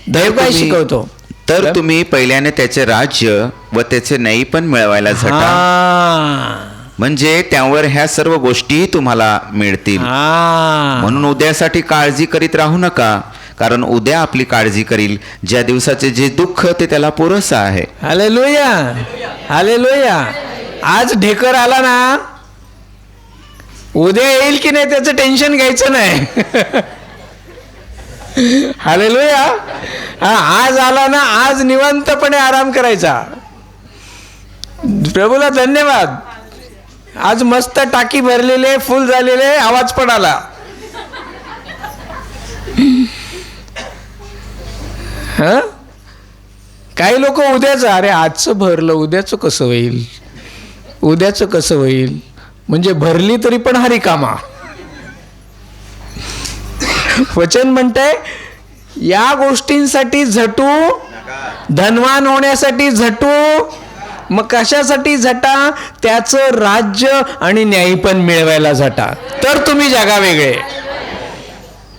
Speaker 1: देव काय शिकवतो,
Speaker 2: तर तुम्ही पहिल्याने त्याचे राज्य व त्याचे न्याय पण मिळवायला झटा, म्हणजे त्यावर ह्या सर्व गोष्टी तुम्हाला मिळतील. म्हणून उद्यासाठी काळजी करीत राहू नका, कारण उद्या आपली काळजी करील. ज्या दिवसाचे जे दुःख ते त्याला पुरेसं आहे.
Speaker 1: हालेलुया. हालेलुया. आज ढेकर आला ना, उद्या येईल की नाही त्याचं टेन्शन घ्यायचं नाही. हालेलुया. आज आला ना, आज निवांतपणे आराम करायचा. प्रभूला धन्यवाद. आज मस्त टाकी भरलेले, फुल झालेले, आवाज पण आला. काही लोक उद्याचं, अरे आजचं भरलं, उद्याचं कसं होईल, उद्याचं कसं होईल, म्हणजे भरली तरी पण हरी कामा. वचन म्हणतंय या गोष्टींसाठी झटू, धनवान होण्यासाठी झटू. मग कशासाठी झटा, त्याचं राज्य आणि न्याय पण मिळवायला झटा, तर तुम्ही जगावेगळे.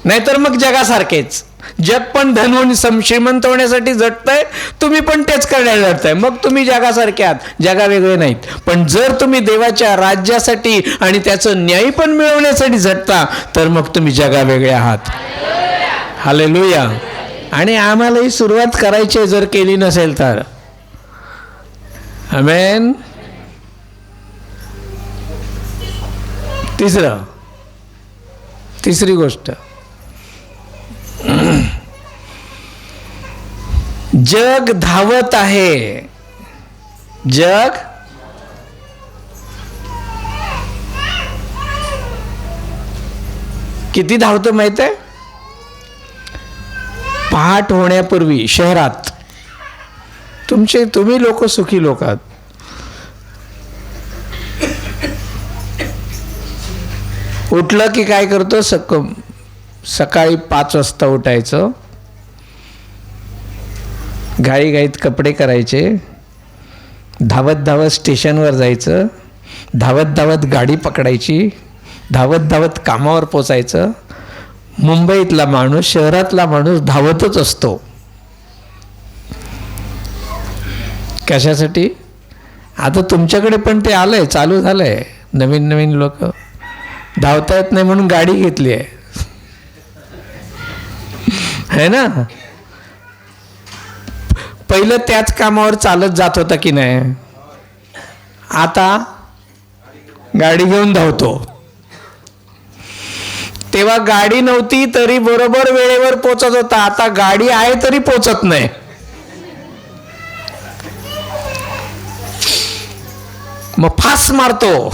Speaker 1: नाहीतर मग जगासारखेच. जग पण धन श्रीमंत होण्यासाठी झटतंय, तुम्ही पण तेच करण्याला झटताय, मग तुम्ही जगासारखे आहात, जगावेगळे नाहीत. पण जर तुम्ही देवाच्या राज्यासाठी आणि त्याचं न्याय पण मिळवण्यासाठी झटता, तर मग तुम्ही जगावेगळे आहात. हालेलुया. आणि आम्हालाही सुरुवात करायची, जर केली नसेल तर. आमेन. तिसरी गोष्ट, जग धावत आहे. जग किती धावतं माहित आहे? पहाट होण्यापूर्वी शहरात तुम्ही लोक सुखी लोक आहात. उठलं की काय करतो, सकाळी 5 वाजता उठायचं, घाईघाईत कपडे करायचे, धावत धावत स्टेशनवर जायचं, धावत धावत गाडी पकडायची, धावत धावत कामावर पोचायचं. मुंबईतला माणूस, शहरातला माणूस धावतच असतो. कशासाठी? आता तुमच्याकडे पण ते आलंय, चालू झालंय. नवीन नवीन लोक धावता येत नाही म्हणून गाडी घेतली आहे, है ना. पहिलं त्याच कामावर चालत जात होता की नाही, आता गाडी घेऊन धावतो. तेव्हा गाडी नव्हती तरी बरोबर वेळेवर पोचत होता, आता गाडी आहे तरी पोचत नाही. मग फास मारतो.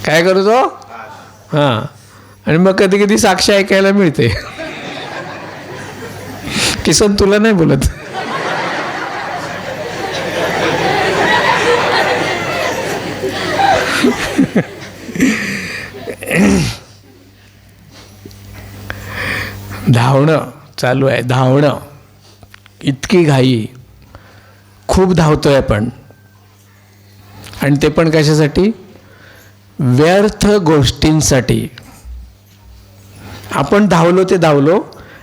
Speaker 1: काय करतो? हां. आणि मग कधी कधी साक्ष ऐकायला मिळते. किसन तुला नाही बोलत. धावणं चालू आहे, धावणं. इतकी घाई, खूप धावतोय आपण. आणि ते पण कशासाठी? व्यर्थ गोष्टींसाठी. आपण धावलो ते धावलो.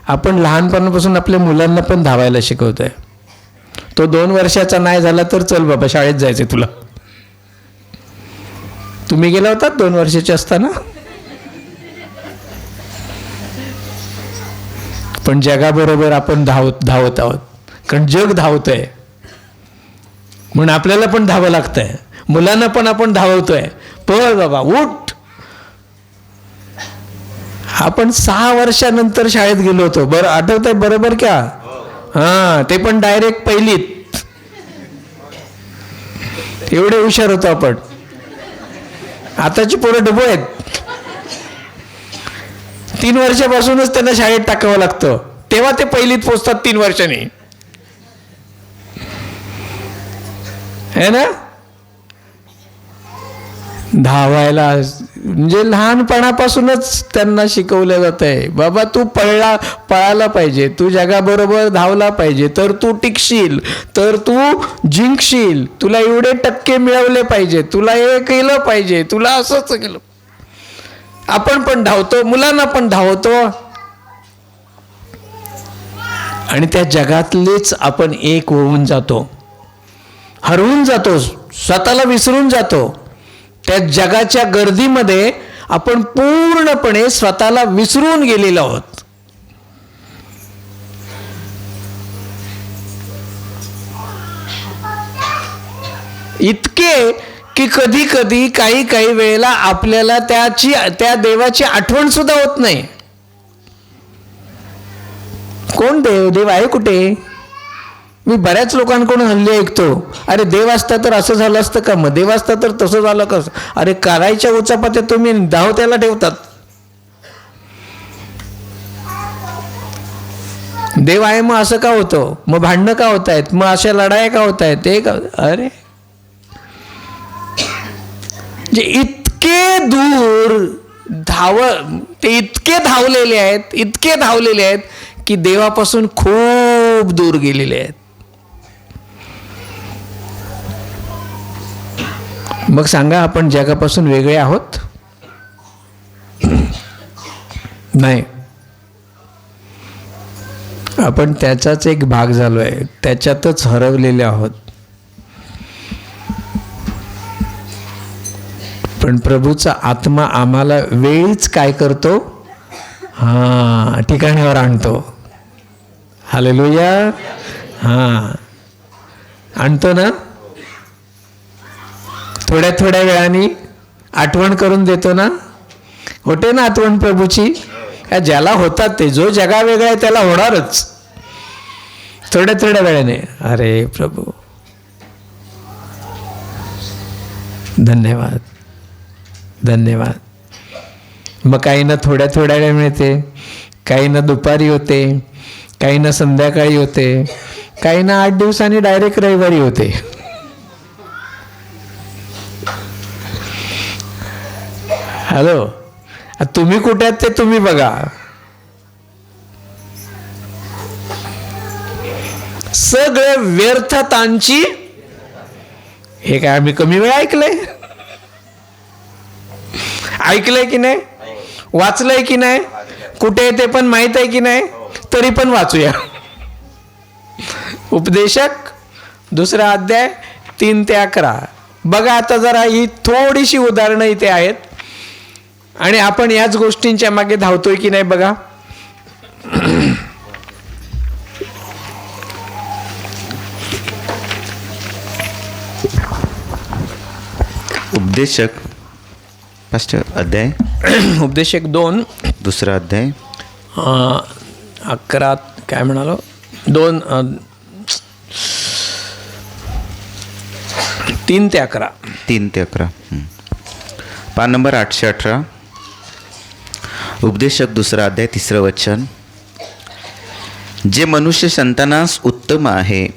Speaker 1: आपण लहानपणापासून आपल्या मुलांना पण धावायला शिकवतोय. तो 2 वर्षाचा नाही झाला तर चल बाबा शाळेत जायचे तुला. तुम्ही गेला होतात 2 वर्षाचे असताना? पण जगाबरोबर आपण धावत आहोत. कारण जग धावतंय म्हणून आपल्याला पण धावं लागतंय. मुलांना पण आपण धावतोय. पळ बाबा, उठ. आपण 6 वर्षानंतर शाळेत गेलो होतो. बरं आठवतंय बरोबर क्या? हां, ते पण डायरेक्ट पहिलीत. एवढे हुशार होतो आपण. आताची पोरं डबो आहेत. 3 वर्षापासूनच त्यांना शाळेत टाकावं लागतं. तेव्हा ते पहिलीत पोचतात 3 वर्षांनी. है ना? धावायला म्हणजे लहानपणापासूनच त्यांना शिकवलं जात आहे. बाबा तू पळायला पाहिजे, तू जगाबरोबर धावला पाहिजे, तर तू टिकशील, तर तू जिंकशील, तुला एवढे टक्के मिळवले पाहिजे, तुला हे केलं पाहिजे, तुला असंच केलं. आपण पण धावतो, मुलांना पण धावतो. आणि त्या जगातलेच आपण एक होऊन जातो, हरवून जातो, स्वतःला विसरून जातो. त्या जगाच्या गर्दीमध्ये आपण पूर्णपणे स्वतःला विसरून गेलेलो आहोत. इतके की कधी कधी काही वेळेला आपल्याला त्या देवाची आठवण सुद्धा होत नाही. कोण देव आहे कुठे? मी बऱ्याच लोकांकडून हल्ली ऐकतो, अरे देव असता तर असं झालं असतं का, मग देव असता तर तसं झालं कसं. अरे करायच्या उचापात्या तुम्ही धावत्याला ठेवतात. देव आहे मग असं का होतं, मग भांडणं का होत आहेत, मग अशा लढाया का होत आहेत, ते का? अरे जे इतके दूर ते इतके धावलेले आहेत की देवापासून खूप दूर गेलेले आहेत. मग सांगा, आपण जगापासून वेगळे आहोत? नाही, आपण त्याचाच एक भाग झालोय, त्याच्यातच हरवलेले आहोत. पण प्रभूचा आत्मा आम्हाला वेळीच काय करतो? ठिकाणावर आणतो. हालेलुया. आणतो ना. थोड्या वेळाने आठवण करून देतो ना. होते ना आठवण प्रभूची. ज्याला होतात ते, जो जगा वेगळा आहे त्याला होणारच. थोड्या वेळाने, अरे प्रभू धन्यवाद. मग काही ना थोड्या वेळ मिळते, काही ना दुपारी होते, काही ना संध्याकाळी होते, काही ना 8 दिवसांनी डायरेक्ट रविवारी होते. हॅलो, तुम्ही कुठे आहात ते तुम्ही बघा. सगळे व्यर्थतांची. हे काय आम्ही कमी वेळ ऐकलंय की नाही? वाचलंय की नाही? कुठे ते पण माहित आहे की नाही? तरी पण वाचूया. उपदेशक 2 अध्याय 3 ते 11. बघा आता जरा ही थोडीशी उदाहरणं इथे आहेत आणि आपण याच गोष्टींच्या मागे धावतोय की नाही बघा.
Speaker 2: उपदेशक अध्याय
Speaker 1: उपदेशक 2
Speaker 2: अध्याय
Speaker 1: 11 काय म्हणालो 2 3 ते 11.
Speaker 2: 3 ते 11. पान नंबर 818. उपदेशक 2 अध्याय 3 वचन. जे मनुष्य संतानास उत्तम आहे,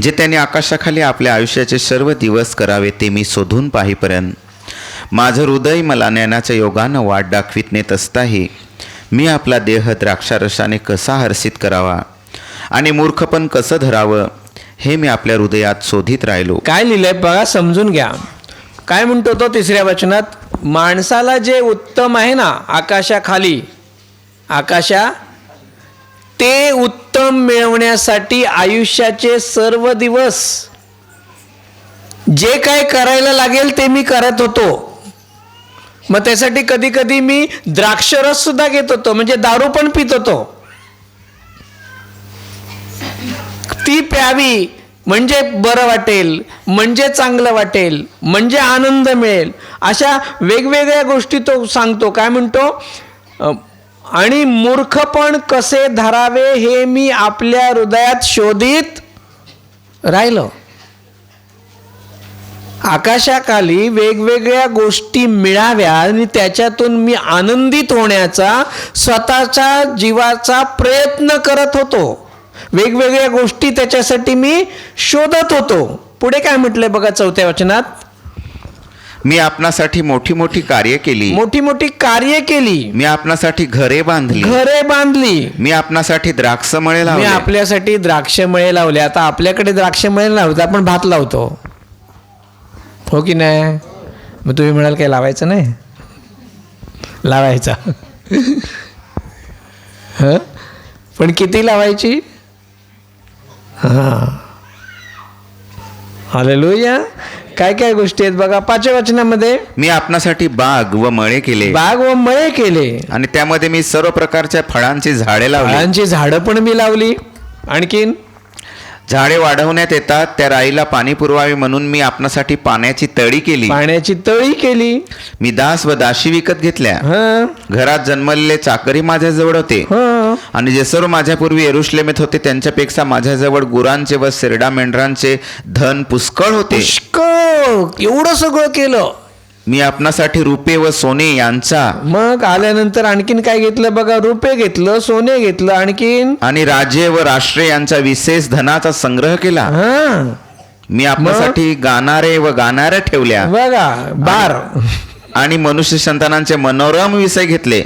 Speaker 2: जे त्याने आकाशाखाली आपल्या आयुष्याचे सर्व दिवस करावे, ते मी शोधून पाहीपर्यंत माझं हृदय मला ज्ञानाच्या योगानं वाट दाखवित नेत असताही मी आपला देह द्राक्षारसाने कसा हर्षित करावा आणि मूर्खपण कसं धरावं, हे मी आपल्या हृदयात शोधित राहिलो.
Speaker 1: काय लिहिलंय बघा, समजून घ्या. काय म्हणतो तो 3ऱ्या वचनात? माणसाला जे उत्तम आहे ना आकाशाखाली, ते उत्तम मिळवण्यासाठी आयुष्याचे सर्व दिवस जे काय करायला लागेल ते मी करत होतो. मग त्यासाठी कधी कधी मी द्राक्षरस सुद्धा घेत होतो, म्हणजे दारू पण पित होतो. ती प्यावी म्हणजे बरं वाटेल, म्हणजे चांगलं वाटेल, म्हणजे आनंद मिळेल, अशा वेगवेगळ्या गोष्टी तो सांगतो. काय म्हणतो? आणि मूर्खपण कसे धरावे हे मी आपल्या हृदयात शोधित राहिलो. आकाशाखाली वेगवेगळ्या गोष्टी मिळाव्या आणि त्याच्यातून मी आनंदित होण्याचा स्वतःच्या जीवाचा प्रयत्न करत होतो. वेगवेगळ्या गोष्टी त्याच्यासाठी मी शोधत होतो. पुढे काय म्हटलंय बघा 4थ्या वचनात?
Speaker 2: मी आपणासाठी मोठी मोठी कार्य केली.
Speaker 1: मोठी मोठी कार्य केली.
Speaker 2: मी आपणासाठी घरे बांधली. मी आपणासाठी द्राक्षमळे
Speaker 1: मी
Speaker 2: लावले.
Speaker 1: आपल्यासाठी द्राक्षमळे लावले. आता आपल्याकडे द्राक्षमळे लावतो, आपण भात लावतो, हो की नाही? मग तुम्ही म्हणाल काय लावायचं नाही? लावायचा. हं? पण किती लावायची? हां, हालेलुया. काय काय गोष्टी आहेत बघा 5व्या वचनामध्ये.
Speaker 2: मी आपणासाठी बाग व मळे केले आणि त्यामध्ये मी सर्व प्रकारच्या फळांची झाडे लावली.
Speaker 1: फळांची झाडं पण मी लावली. आणखीन
Speaker 2: झाडे वाढवण्यात येतात, त्या राईला पाणी पुरवावे म्हणून मी आपणासाठी पाण्याची तळी केली. मी दास व दासी विकत घेतल्या. घरात जन्मलेले चाकरी माझ्याजवळ होते आणि जे सर्व माझ्यापूर्वी यरुशलेमेत होते त्यांच्यापेक्षा माझ्याजवळ गुरांचे व शेरडा मेंढरांचे धन पुष्कळ होते.
Speaker 1: एवढं सगळं केलं.
Speaker 2: मी आपणासाठी रुपे व सोने यांचा.
Speaker 1: मग आल्यानंतर आणखीन काय घेतलं बघा? रुपे घेतलं, सोने घेतलं, आणखीन
Speaker 2: आणि राज्य व राष्ट्रे यांचा विशेष धनाचा संग्रह केला. मी आपल्यासाठी गाणारे व गाणाऱ्या ठेवल्या
Speaker 1: बघा. बार
Speaker 2: आणि मनुष्य संतानांचे मनोरम विषय घेतले.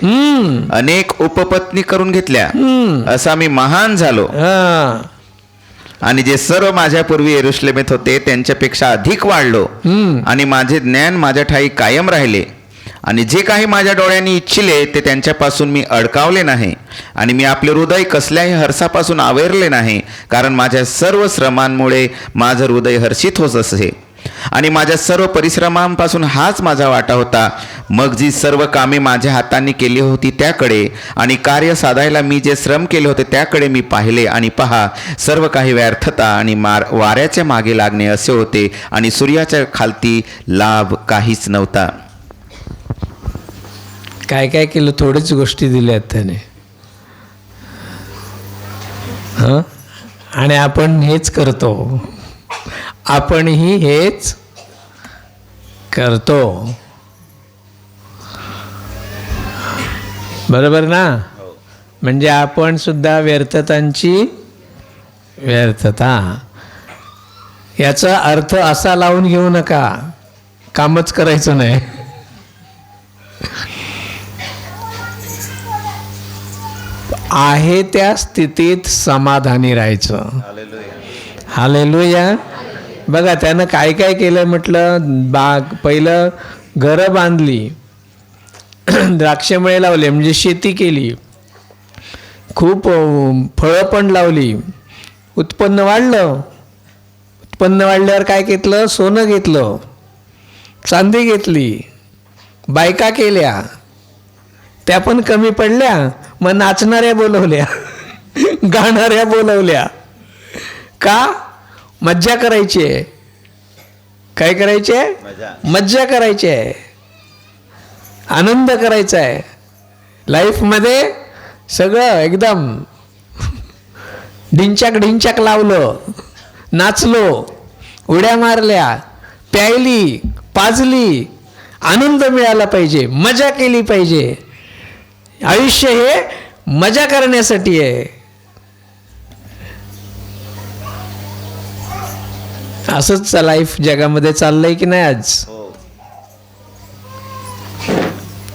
Speaker 2: अनेक उपपत्नी करून घेतल्या. असा मी महान झालो आणि जे सर्व माझ्यापूर्वी यरुशलेमेत होते त्यांच्यापेक्षा अधिक वाढलो आणि माझे ज्ञान माझ्या ठाई कायम राहिले आणि जे काही माझ्या डोळ्यांनी इच्छिले ते त्यांच्यापासून मी अडकावले नाही आणि मी आपले हृदय कसल्याही हर्षापासून आवेरले नाही, कारण माझ्या सर्व श्रमांमुळे माझं हृदय हर्षित होत असे आणि माझ्या सर्व परिश्रमांपासून हाच माझा वाटा होता. मग जी सर्व कामे माझ्या हातांनी केली होती त्याकडे आणि कार्य साधायला मी जे श्रम केले होते त्याकडे मी पाहिले आणि पहा, सर्व काही व्यर्थता आणि वाऱ्याच्या मागे लागणे असे होते आणि सूर्याच्या खालती लाभ काहीच नव्हता.
Speaker 1: काय काय केलं? थोडीच गोष्टी दिल्यात त्याने. आणि आपण हेच करतो. आपणही हेच करतो. बरोबर ना? म्हणजे आपण सुद्धा व्यर्थतांची व्यर्थता. याचा अर्थ असा लावून घेऊ नका कामच करायचं नाही. आहे त्या स्थितीत समाधानी राहायचं. हालेलुया. बघा त्यानं काय काय केलं म्हटलं. पहिलं घरं बांधली, द्राक्षमळे लावले म्हणजे शेती केली, खूप फळं पण लावली, उत्पन्न वाढलं. उत्पन्न वाढल्यावर काय घेतलं? सोनं घेतलं, चांदी घेतली, बायका केल्या, त्या पण कमी पडल्या. मग नाचणाऱ्या बोलवल्या, गाणाऱ्या बोलवल्या. का? मज्जा करायची आहे. काय करायची आहे? मज्जा करायची आहे, आनंद करायचा आहे. लाईफमध्ये सगळं एकदम ढिंचाक ढिंचाक लावलं, नाचलो, उड्या मारल्या, प्यायली, पाजली, आनंद मिळाला पाहिजे, मजा केली पाहिजे. आयुष्य हे मजा करण्यासाठी आहे. असंच लाईफ जगामध्ये चाललंय की नाही आज?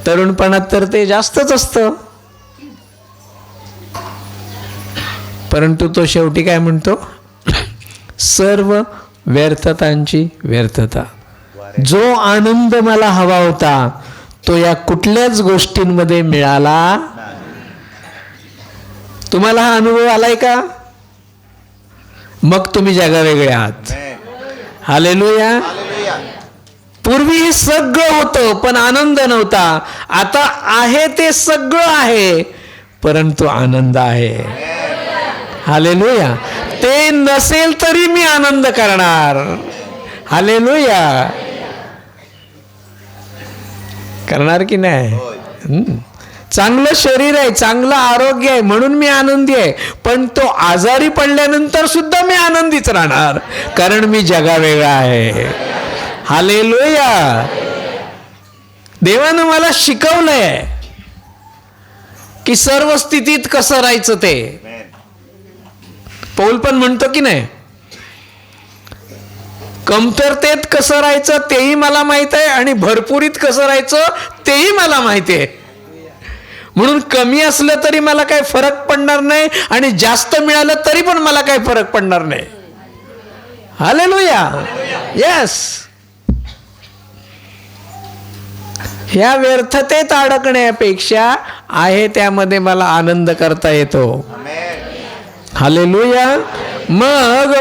Speaker 1: तरुणपणात तर ते जास्तच असतं. परंतु तो शेवटी काय म्हणतो? सर्व व्यर्थतांची व्यर्थता. जो आनंद मला हवा होता तो या कुठल्याच गोष्टींमध्ये मिळाला. तुम्हाला हा अनुभव आलाय का? मग तुम्ही जगावेगळे आहात. हालेलुया. पूर्वी हे सगळं होतं पण आनंद नव्हता. आता आहे ते सगळं आहे परंतु आनंद आहे. हालेलुया. ते नसेल तरी मी आनंद करणार. हालेलुया. करणार की नाही? चांगलं शरीर आहे, चांगलं आरोग्य आहे म्हणून मी आनंदी आहे. पण तो आजारी पडल्यानंतर सुद्धा मी आनंदीच राहणार कारण मी जगावेगळा आहे. हालेलुया. देवानं मला शिकवलंय की सर्व स्थितीत कसं राहायचं ते. पौल पण म्हणतो की नाही, कमतरतेत कसं राहायचं तेही मला माहित आहे आणि भरपुरीत कसं राहायचं तेही मला माहिती आहे. म्हणून कमी असलं तरी मला काही फरक पडणार नाही आणि जास्त मिळालं तरी पण मला काही फरक पडणार नाही. हालेलुया. येस. ह्या व्यर्थतेत अडकण्यापेक्षा आहे त्यामध्ये मला आनंद करता येतो. हालेलुया. मग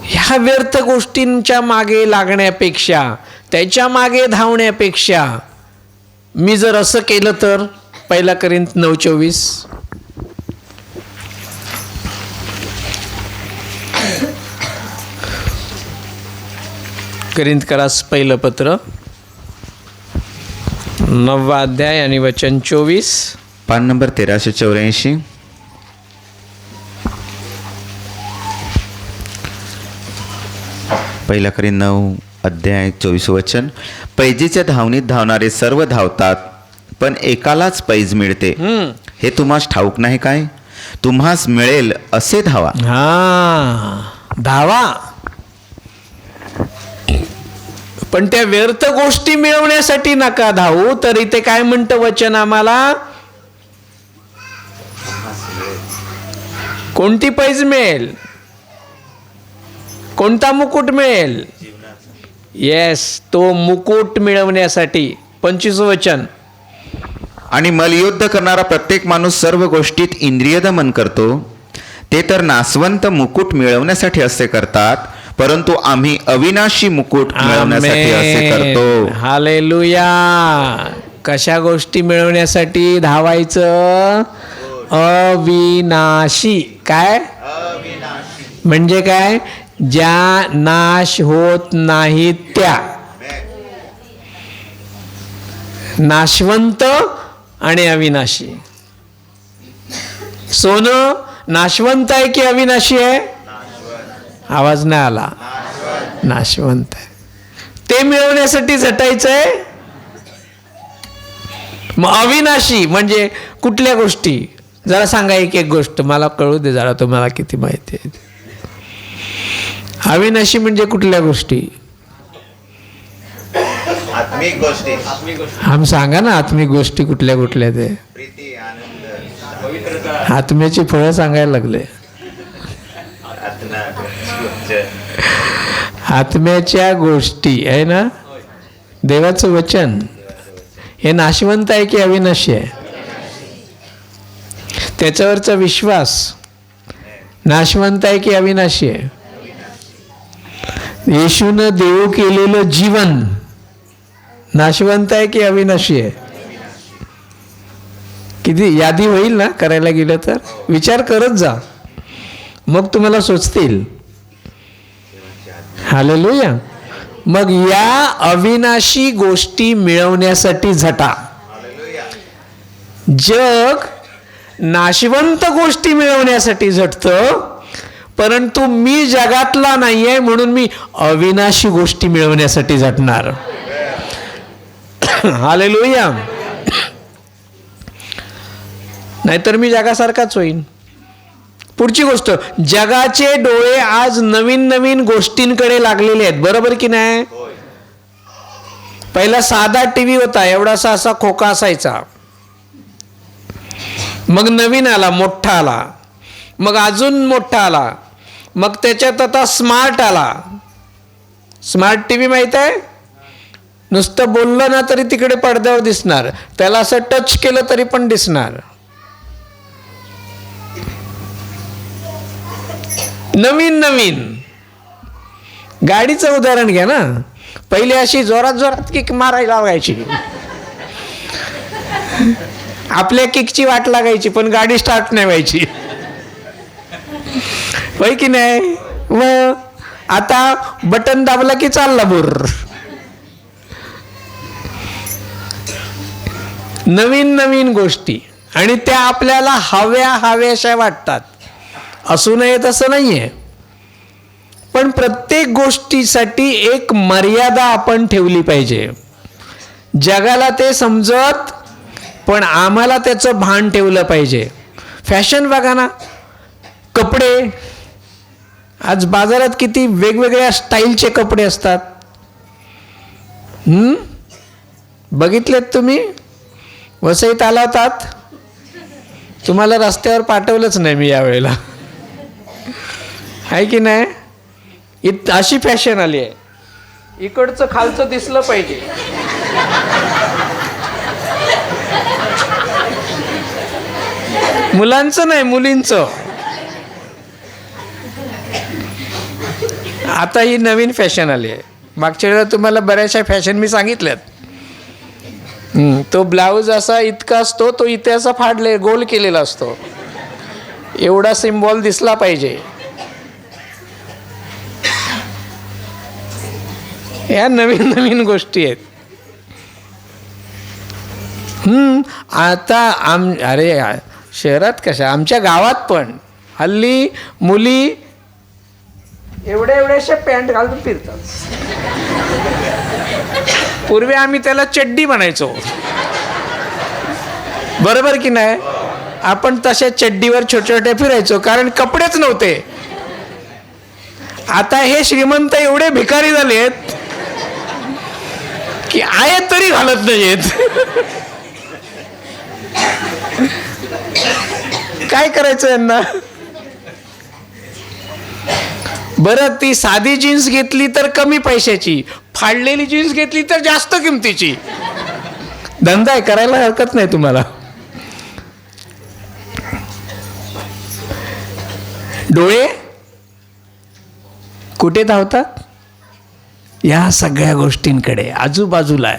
Speaker 1: ह्या व्यर्थ गोष्टींच्या मागे लागण्यापेक्षा, त्याच्या मागे धावण्यापेक्षा मी जर असं केलं तर 1 कोरिंथ 9:24 कोरिंथकरास पहिलं पत्र 9 अध्याय आणि वचन 24.
Speaker 2: पान नंबर 1384. पहिला कोरिंथ 9 अध्याय 24 वचन. पैजेच्या धावणीत धावणारे सर्व धावतात पण एकालाच पैज मिळते हे तुम्हास ठाऊक नाही काय? तुम्हास मिळेल असे धावा.
Speaker 1: धावा. पण त्या व्यर्थ गोष्टी मिळवण्यासाठी नका धावू. तर इथे काय म्हणतं वचन आम्हाला? कोणती पैज मिळेल? कोणता मुकुट मिळेल? येस, तो मुकुट मिळवण्यासाठी 25 वचन.
Speaker 2: आणि मल्लयुद्ध करणारा प्रत्येक माणूस सर्व गोष्टीत इंद्रिय दमन करतो. ते तर नासवंत मुकुट मिळवण्यासाठी असे करतात परंतु आम्ही अविनाशी मुकुट मिळवण्यासाठी असे करतो.
Speaker 1: हालेलुया. कशा गोष्टी मिळवण्यासाठी धावायचं? अविनाशी. काय म्हणजे काय? ज्या नाश होत नाहीत त्या. नाशवंत आणि अविनाशी. सोनं नाशवंत आहे की अविनाशी आहे? आवाज नाही आला. नाशवंत आहे. ते मिळवण्यासाठी झटायचंय. मग अविनाशी म्हणजे कुठल्या गोष्टी? जरा सांगा एक एक गोष्ट मला कळू दे जरा, तुम्हाला किती माहिती आहे. अविनाशी म्हणजे कुठल्या गोष्टी?
Speaker 2: आत्मिक गोष्टी.
Speaker 1: हम सांगा ना, आत्मिक गोष्टी कुठल्या कुठल्या ते? आत्म्याची फळं सांगायला लागले. आत्म्याच्या गोष्टी आहे ना. देवाचं वचन हे नाशवंत आहे की अविनाशी आहे? त्याच्यावरचा विश्वास नाशवंत आहे की अविनाशी आहे? येशूनं देऊ केलेलं जीवन नाशवंत आहे की अविनाशी आहे? किती यादी होईल ना करायला गेलं तर. विचार करत जा मग तुम्हाला सोचतील. हालेलुया. मग या अविनाशी गोष्टी मिळवण्यासाठी झटा. जग नाशवंत गोष्टी मिळवण्यासाठी झटतं परंतु मी जगातला नाही आहे म्हणून मी अविनाशी गोष्टी मिळवण्यासाठी झटणार. हालेलुया. नाहीतर मी जगासारखाच होईन. पुढची गोष्ट, जगाचे डोळे आज नवीन नवीन गोष्टींकडे लागलेले आहेत, बरोबर की नाही? पहिला साधा टीव्ही होता, एवढासा असा खोका असायचा, मग नवीन आला, मोठा आला, मग अजून मोठा आला, मग त्याच्यात आता स्मार्ट आला. स्मार्ट टीव्ही माहित आहे? नुसतं बोललं ना तरी तिकडे पडद्यावर दिसणार, त्याला असं टच केलं तरी पण दिसणार. नवीन नवीन. गाडीचं उदाहरण घ्या ना, पहिले अशी जोरात जोरात किक मारायला लागायची, आपल्या किकची वाट लागायची पण गाडी स्टार्ट नाही व्हायची, होय की नाही? मग आता बटन दाबला की चालला बुर. नवीन नवीन गोष्टी, आणि त्या आपल्याला हव्याशा वाटतात. असू नये तसं नाहीये, पण प्रत्येक गोष्टीसाठी एक मर्यादा आपण ठेवली पाहिजे. जगाला ते समजत, पण आम्हाला त्याचं भान ठेवलं पाहिजे. फॅशन बघा ना, कपडे आज बाजारात किती वेगवेगळ्या स्टाईलचे कपडे असतात. बघितलेत तुम्ही? वसईत आला होतात, तुम्हाला रस्त्यावर पाठवलंच नाही मी यावेळेला, आहे की नाही? अशी फॅशन आली आहे, इकडचं खालचं दिसलं पाहिजे. मुलांचं नाही, मुलींचं. आता ही नवीन फॅशन आली आहे. मागच्या वेळेला तुम्हाला बऱ्याचशा फॅशन मी सांगितल्यात. तो ब्लाऊज असा इतका असतो, तो इथे असा फाडले गोल केलेला असतो, एवढा सिम्बॉल दिसला पाहिजे. या नवीन नवीन गोष्टी आहेत. आता अरे शहरात कशा, आमच्या गावात पण हल्ली मुली एवढ्याशा पॅन्ट घालून फिरतात. पूर्वी आम्ही त्याला चड्डी म्हणायचो, बरोबर की नाही? आपण तशा चड्डीवर छोटे छोटे फिरायचो, कारण कपडेच नव्हते. आता हे श्रीमंत एवढे भिकारी झालेत की आहेत तरी घालत नाहीत. काय करायचं यांना? बरं, ती साधी जीन्स घेतली तर कमी पैशाची, फाडलेली जीन्स घेतली तर जास्त किमतीची. धंदा आहे, करायला हरकत नाही तुम्हाला. डोळे कुठे धावतात? या सगळ्या गोष्टींकडे, आजूबाजूला.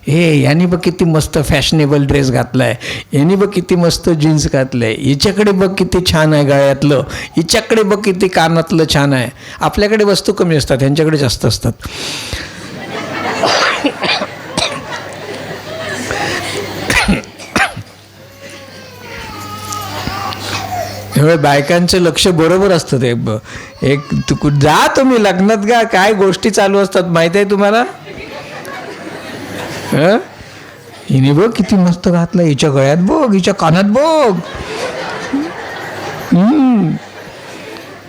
Speaker 1: हे यांनी बघ किती मस्त फॅशनेबल ड्रेस घातलाय, यांनी बघ किती मस्त जीन्स घातलंय, हिच्याकडे बघ किती छान आहे गळ्यातलं, हिच्याकडे बघ किती कानातलं छान आहे. आपल्याकडे वस्तू कमी असतात, यांच्याकडे जास्त असतात. त्यामुळे बायकांचं लक्ष बरोबर असतं. ते एक जा तुम्ही लग्नात गा, काय गोष्टी चालू असतात माहिती आहे तुम्हाला? हिने बघ किती मस्त घातलं, हिच्या गळ्यात बघ, हिच्या कानात बघ,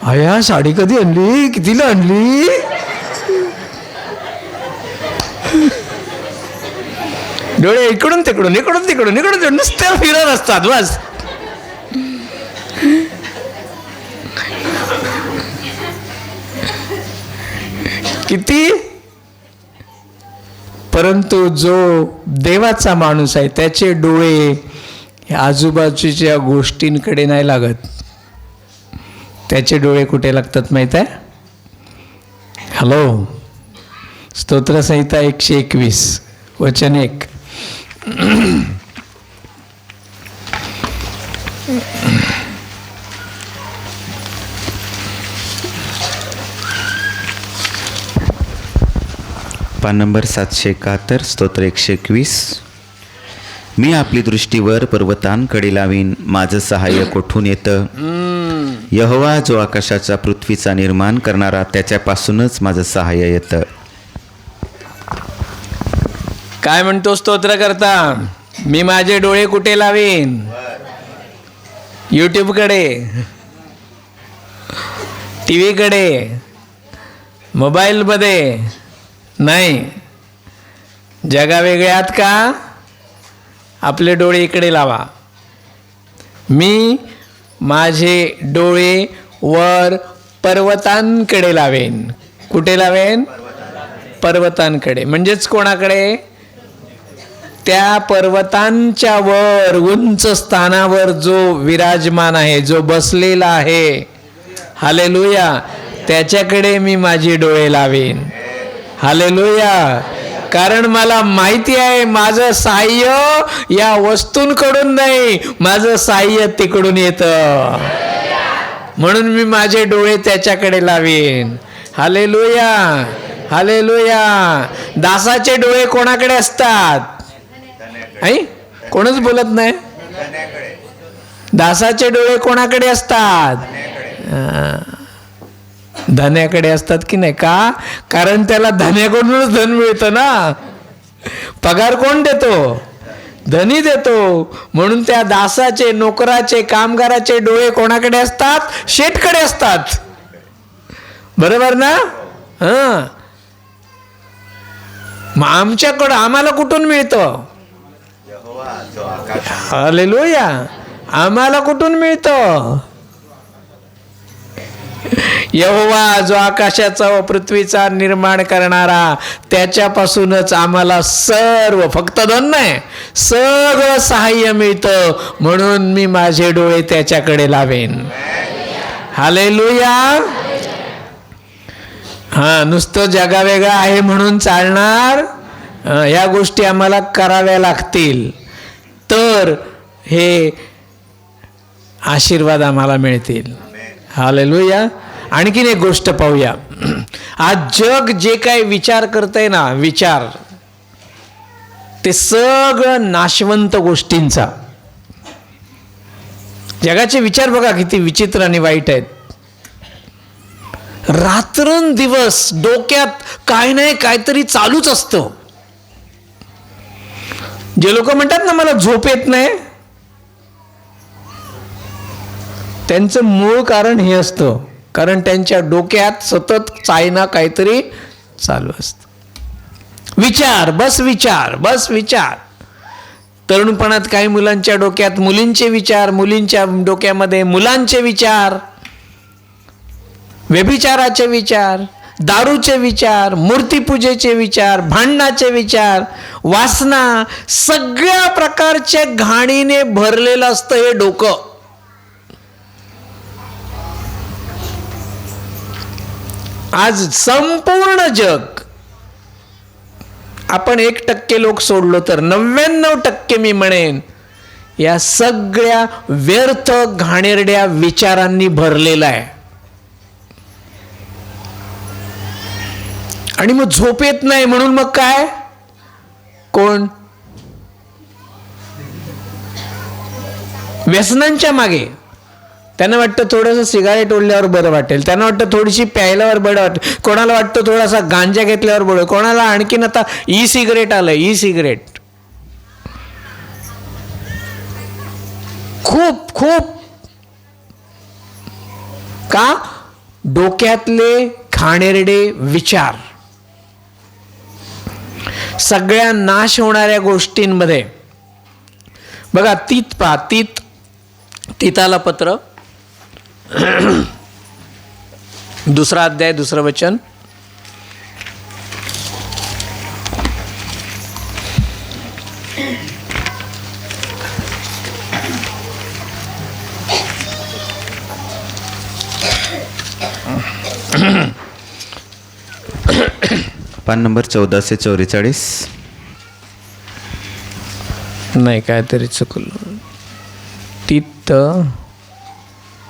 Speaker 1: आया साडी कधी आणली, कितीला आणली? डोळे इकडून तिकडून, इकडून तिकडून, इकडून तिकडून नुसतं फिरत असतात बस. किती? परंतु जो देवाचा माणूस आहे त्याचे डोळे आजूबाजूच्या गोष्टींकडे नाही लागत. त्याचे डोळे कुठे लागतात माहित आहे? हॅलो, स्तोत्रसंहिता 121 वचन 1.
Speaker 2: पान नंबर 771, स्तोत्र 121. मी आपली दृष्टीवर पर्वतांकडे लावीन, माझं सहाय्य कोठून येतं? यहोवा जो आकाशाचा पृथ्वीचा निर्माण करणारा त्याच्यापासूनच माझं सहाय्य येतं.
Speaker 1: काय म्हणतो स्तोत्रकर्ता? मी माझे डोळे कुठे लावीन? यूट्यूबकडे, टी व्हीकडे, मोबाईलमध्ये नाही. जगावेगळ्यात का? आपले डोळे इकडे लावा. मी माझे डोळे वर पर्वतांकडे लावेन. कुठे लावेन? पर्वतांकडे. म्हणजेच कोणाकडे? त्या पर्वतांच्या वर उंच स्थानावर जो विराजमान आहे, जो बसलेला आहे, हालेलुया, त्याच्याकडे मी माझे डोळे लावेन. हालेलुया. कारण मला माहिती आहे माझं सहाय्य या वस्तूंकडून नाही, माझं सहाय्य तिकडून येतं. म्हणून मी माझे डोळे त्याच्याकडे लावेन. Hallelujah, hallelujah. दासाचे डोळे कोणाकडे असतात? आई कोणच बोलत नाही. दासाचे डोळे कोणाकडे असतात? धन्याकडे असतात की नाही? का? कारण त्याला धन्याकडूनच धन मिळतं ना. पगार कोण देतो? धनी देतो. म्हणून त्या दासाचे, नोकराचे, कामगाराचे डोळे कोणाकडे असतात? शेठकडे असतात. बरोबर ना? हां. मग आमच्याकडं आम्हाला कुठून मिळतं? हालेलुया. आम्हाला कुठून मिळतं? यहोवा जो आकाशाचा व पृथ्वीचा निर्माण करणारा त्याच्यापासूनच आम्हाला सर्व, फक्त धन नाही, सगळं सहाय्य मिळतं. म्हणून मी माझे डोळे त्याच्याकडे लावेन. हालेलुया. हा, नुसतं जगावेगळा आहे म्हणून चालणार? ह्या गोष्टी आम्हाला कराव्या लागतील, तर हे आशीर्वाद आम्हाला मिळतील. हालेलुया. आणखीन एक गोष्ट पाहूया. आज जग जे काही विचार करतंय ना, विचार, ते सगळं नाशवंत गोष्टींचा. जगाचे विचार बघा किती विचित्र आणि वाईट आहेत. रात्रंदिवस डोक्यात काय नाही काहीतरी चालूच असतं. जे लोक म्हणतात ना मला झोप येत नाही, त्यांचं मूळ कारण हे असतं. कारण त्यांच्या डोक्यात सतत चायना काहीतरी चालू असतं. विचार, बस विचार, बस विचार. तरुणपणात काही मुलांच्या डोक्यात मुलींचे विचार, मुलींच्या डोक्यामध्ये मुलांचे विचार, व्यभिचाराचे विचार, दारूचे विचार, मूर्तीपूजेचे विचार, भांडणाचे विचार, वासना, सगळ्या प्रकारच्या घाणीने भरलेलं असतं हे डोकं. आज संपूर्ण जग, आपण 1% लोक सोडलो तर 99% मी म्हणेन या सगळ्या व्यर्थ घाणेरड्या विचारांनी भरलेला आहे. आणि मग झोप येत नाही म्हणून मग काय? कोण? व्यसनांच्या मागे. त्यांना वाटतं थोडंसं सिगारेट ओढल्यावर बरं वाटेल, त्यांना वाटतं थोडीशी प्यायल्यावर बरं वाटेल, कोणाला वाटतं थोडासा गांजा घेतल्यावर बरं, कोणाला आणखीन आता ई सिगरेट आलं. ई सिगरेट खूप खूप का? डोक्यातले घाणेरडे विचार, सगळ्या नाश होणाऱ्या गोष्टींमध्ये बघा. तीत पहा, तीताला पत्र 2 अध्याय 2 वचन.
Speaker 2: पान नंबर 1444.
Speaker 1: नाही, काहीतरी चुकलं. तीत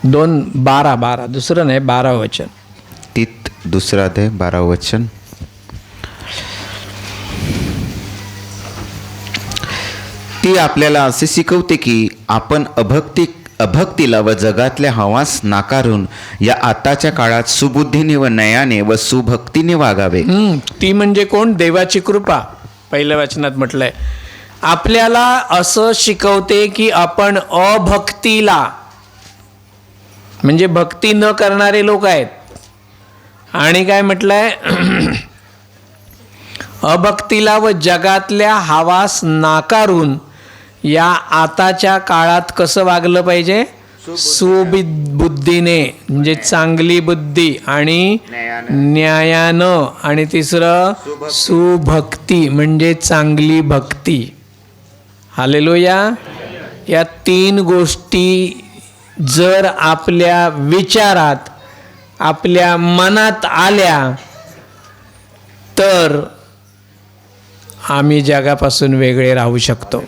Speaker 1: 2:12 दुसरं नाही, 12 वचन.
Speaker 2: तीत 2 अध्याय 12 वचन. ती आपल्याला असे शिकवते की आपण अभक्ती अभक्तीला व जगातल्या हवास नाकारून या आताच्या काळात सुबुद्धीने व नयाने व सुभक्तीने वागावे.
Speaker 1: ती म्हणजे कोण? देवाची कृपा. पहिल्या वचनात म्हटलंय आपल्याला असं शिकवते की आपण अभक्तीला, म्हणजे भक्ती न करणारे लोक आहेत. आणि काय म्हटलंय? अभक्तीला व जगातल्या हवास नाकारून या आताच्या काळात कसं वागलं पाहिजे? सुबुद्धीने, म्हणजे चांगली बुद्धी, आणि न्यायानं, आणि तिसरं सुभक्ती म्हणजे चांगली भक्ती. हालेलुया. या 3 गोष्टी जर आपल्या विचारात, आपल्या मनात आल्या तर आम्ही जगापासून वेगळे राहू शकतो.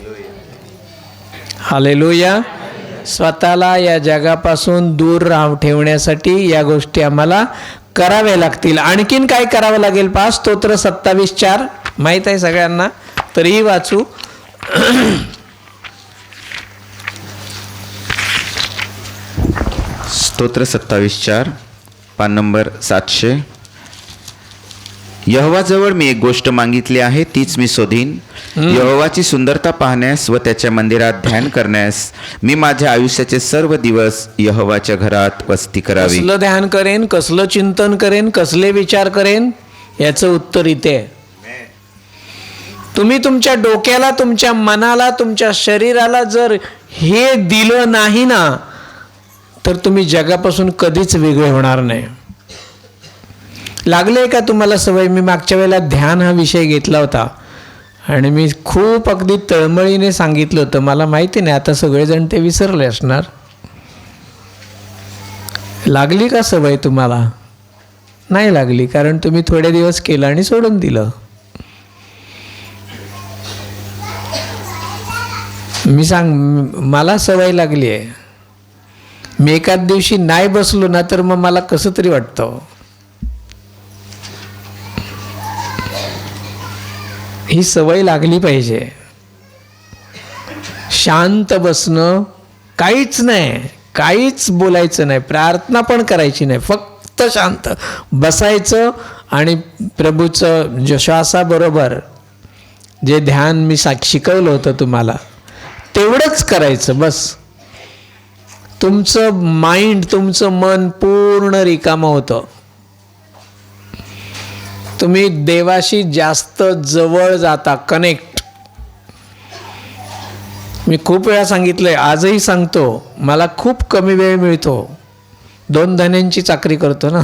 Speaker 1: हालेलुया. स्वतःला या जगापासून दूर ठेवण्यासाठी या गोष्टी आम्हाला कराव्या लागतील. आणखीन काय करावं लागेल? स्तोत्र 27:4 माहीत आहे सगळ्यांना, तरीही वाचू.
Speaker 2: स्तोत्र 27:4 पान नंबर 700. यहोवाजवळ मी एक गोष्ट मागितली आहे, तीच मी शोधीन. यहोवाची सुंदरता पाहण्यास व त्याच्या मंदिरात ध्यान करण्यास मी माझ्या आयुष्याचे सर्व दिवस यहोवाच्या घरात वस्ती करावी.
Speaker 1: कसलं ध्यान करेन, कसलं चिंतन करेन, कसले विचार करेन, याचं उत्तर इथे आहे. तुम्ही तुमच्या डोक्याला, तुमच्या मनाला, तुमच्या शरीराला जर हे दिलं नाही ना, तर तुम्ही जगापासून कधीच वेगळे होणार नाही. लागले का तुम्हाला सवय? मी मागच्या वेळेला ध्यान हा विषय घेतला होता आणि मी खूप अगदी तळमळीने सांगितलं होतं. मला माहिती नाही आता सगळेजण ते विसरले असणार. लागली का सवय तुम्हाला? नाही लागली, कारण तुम्ही थोडे दिवस केलं आणि सोडून दिलं. मला सवय लागली आहे. मी एकाच दिवशी नाही बसलो ना तर मग मला कसं तरी वाटतं. ही सवय लागली पाहिजे. शांत बसणं, काहीच नाही, काहीच बोलायचं नाही, प्रार्थना पण करायची नाही, फक्त शांत बसायचं आणि प्रभूचं श्वासाबरोबर जे ध्यान मी शिकवलं होतं तुम्हाला तेवढंच करायचं बस. तुमचं माइंड, तुमचं मन पूर्ण रिकामं होतं. तुम्ही देवाशी जास्त जवळ जाता, कनेक्ट. मी खूप वेळा सांगितलंय, आजही सांगतो, मला खूप कमी वेळ मिळतो. 2 धन्यांची चाकरी करतो ना,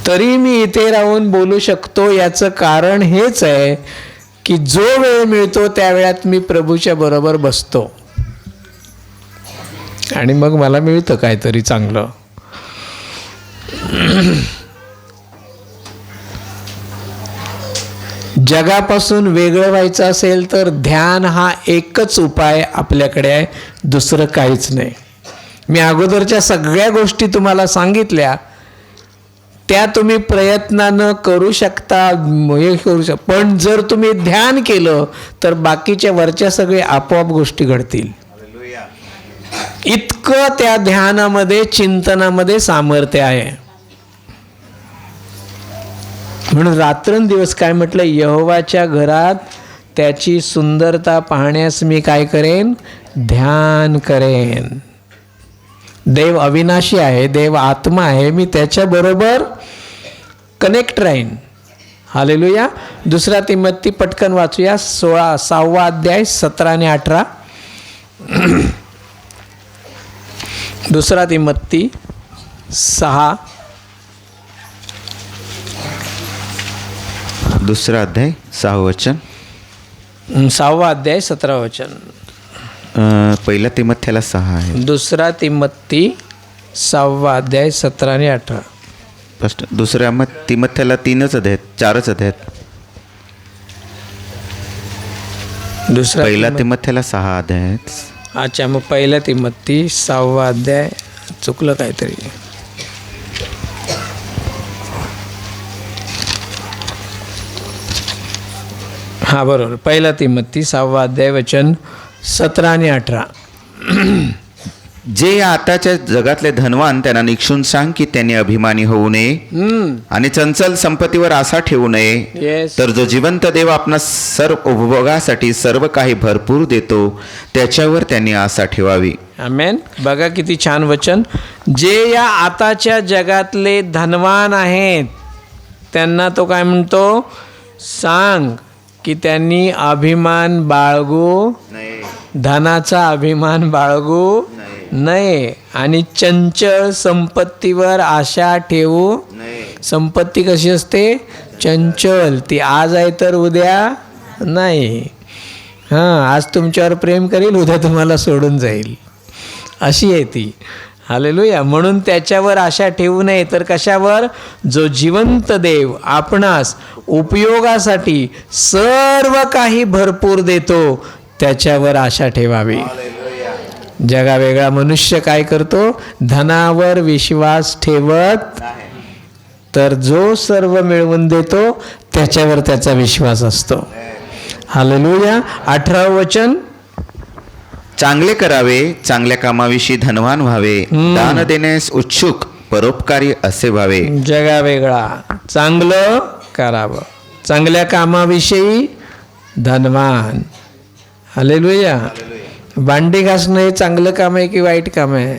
Speaker 1: तरी मी इथे राहून बोलू शकतो. याचं कारण हेच आहे की जो वेळ मिळतो त्या वेळात मी प्रभूच्या बरोबर बसतो आणि मग मला मिळतं काहीतरी चांगलं. जगापासून वेगळं व्हायचं असेल तर ध्यान हा एकच उपाय आपल्याकडे आहे, दुसरं काहीच नाही. मी अगोदरच्या सगळ्या गोष्टी तुम्हाला सांगितल्या, त्या तुम्ही प्रयत्नानं करू शकता, हे करू शकता. पण जर तुम्ही ध्यान केलं तर बाकीच्या वरच्या सगळे आपोआप गोष्टी घडतील. इतकं त्या ध्यानामध्ये, चिंतनामध्ये सामर्थ्य आहे. म्हणून रात्रंदिवस काय म्हटलं? यहोवाच्या घरात त्याची सुंदरता पाहण्यास मी काय करेन? ध्यान करेन. देव अविनाशी आहे, देव आत्मा आहे, मी त्याच्याबरोबर कनेक्ट राहीन. हालेलुया. 2 तिमोथी पटकन वाचूया, 6वा अध्याय 17 आणि 18. 2 तिमोथी 6,
Speaker 2: 2 अध्याय 6 वचन.
Speaker 1: 6वा अध्याय 17 वचन.
Speaker 2: 1 तिमोथेला 6 आहे.
Speaker 1: 2 तिमोथी 6वा अध्याय 17 आणि 18.
Speaker 2: फर्स्ट 2 तिमोथेला 3च अध्याय, 4च अध्याय. 1 तिमोथेला 6 अध्याय.
Speaker 1: अच्छा, मग 1 तिमोथी 6वा अध्याय, चुकलं काहीतरी. हां बरोबर. 1 तिमोथी 6 अध्याय वचन 17 आणि 18.
Speaker 2: जे या आताच्या जगातले धनवान त्यांना निक्षून सांग की त्यांनी अभिमानी होऊ नये आणि चंचल संपत्तीवर आशा ठेवू नये.
Speaker 1: येस.
Speaker 2: तर जो जिवंत देव आपणास सर्व उपभोगासाठी सर्व काही भरपूर देतो त्याच्यावर त्यांनी आशा ठेवावी.
Speaker 1: आमेन. बघा किती छान वचन. जे या आताच्या जगातले धनवान आहेत त्यांना तो काय म्हणतो, सांग की त्यांनी अभिमान बाळगू, धनाचा अभिमान बाळगू नये आणि चंचल संपत्तीवर आशा ठेवू. संपत्ती कशी असते, चंचल. ती आज आहे तर उद्या नाही. हां, आज तुमच्यावर प्रेम करेल, उद्या तुम्हाला सोडून जाईल, अशी आहे ती. हालेलुया. म्हणून त्याच्यावर आशा ठेवू नये, तर कशावर, जो जिवंत देव आपणास उपयोगासाठी सर्व काही भरपूर देतो त्याच्यावर आशा ठेवावी. जगावेगळा मनुष्य काय करतो, धनावर विश्वास ठेवत, तर जो सर्व मिळवून देतो त्याच्यावर त्याचा विश्वास असतो. हालेलुया. 18 वचन.
Speaker 2: चांगले करावे, चांगल्या कामाविषयी धनवान व्हावे, दान देण्यास उत्सुक, परोपकारी असे व्हावे.
Speaker 1: जगावेगळा, चांगलं करावं, चांगल्या कामाविषयी धनवान. हालेलुया. भांडी घासणं हे चांगलं काम आहे की वाईट काम आहे?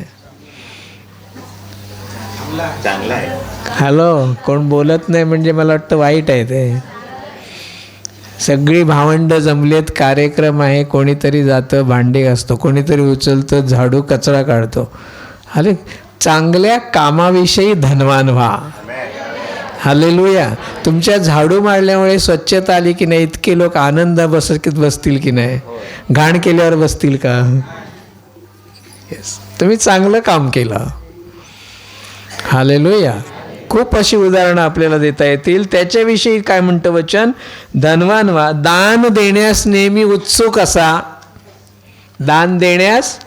Speaker 2: चांगला आहे.
Speaker 1: हॅलो, कोण बोलत नाही म्हणजे मला वाटतं वाईट आहे ते. सगळी भावंडं जमलेत, कार्यक्रम आहे, कोणीतरी जातं भांडी घासतो, कोणीतरी उचलतं झाडू कचरा काढतो. अरे, चांगल्या कामाविषयी धनवान व्हा. हालेलुया. तुमच्या झाडू मारल्यामुळे स्वच्छता आली की नाही, इतके लोक आनंद बसतील की नाही? घाण केल्यावर बसतील का? येस, तुम्ही चांगलं काम केलं. हालेलुया. खूप अशी उदाहरणं आपल्याला देता येतील. त्याच्याविषयी काय म्हणतं वचन, धनवान व्हा, दान देण्यास नेहमी उत्सुक असा. दान देण्यास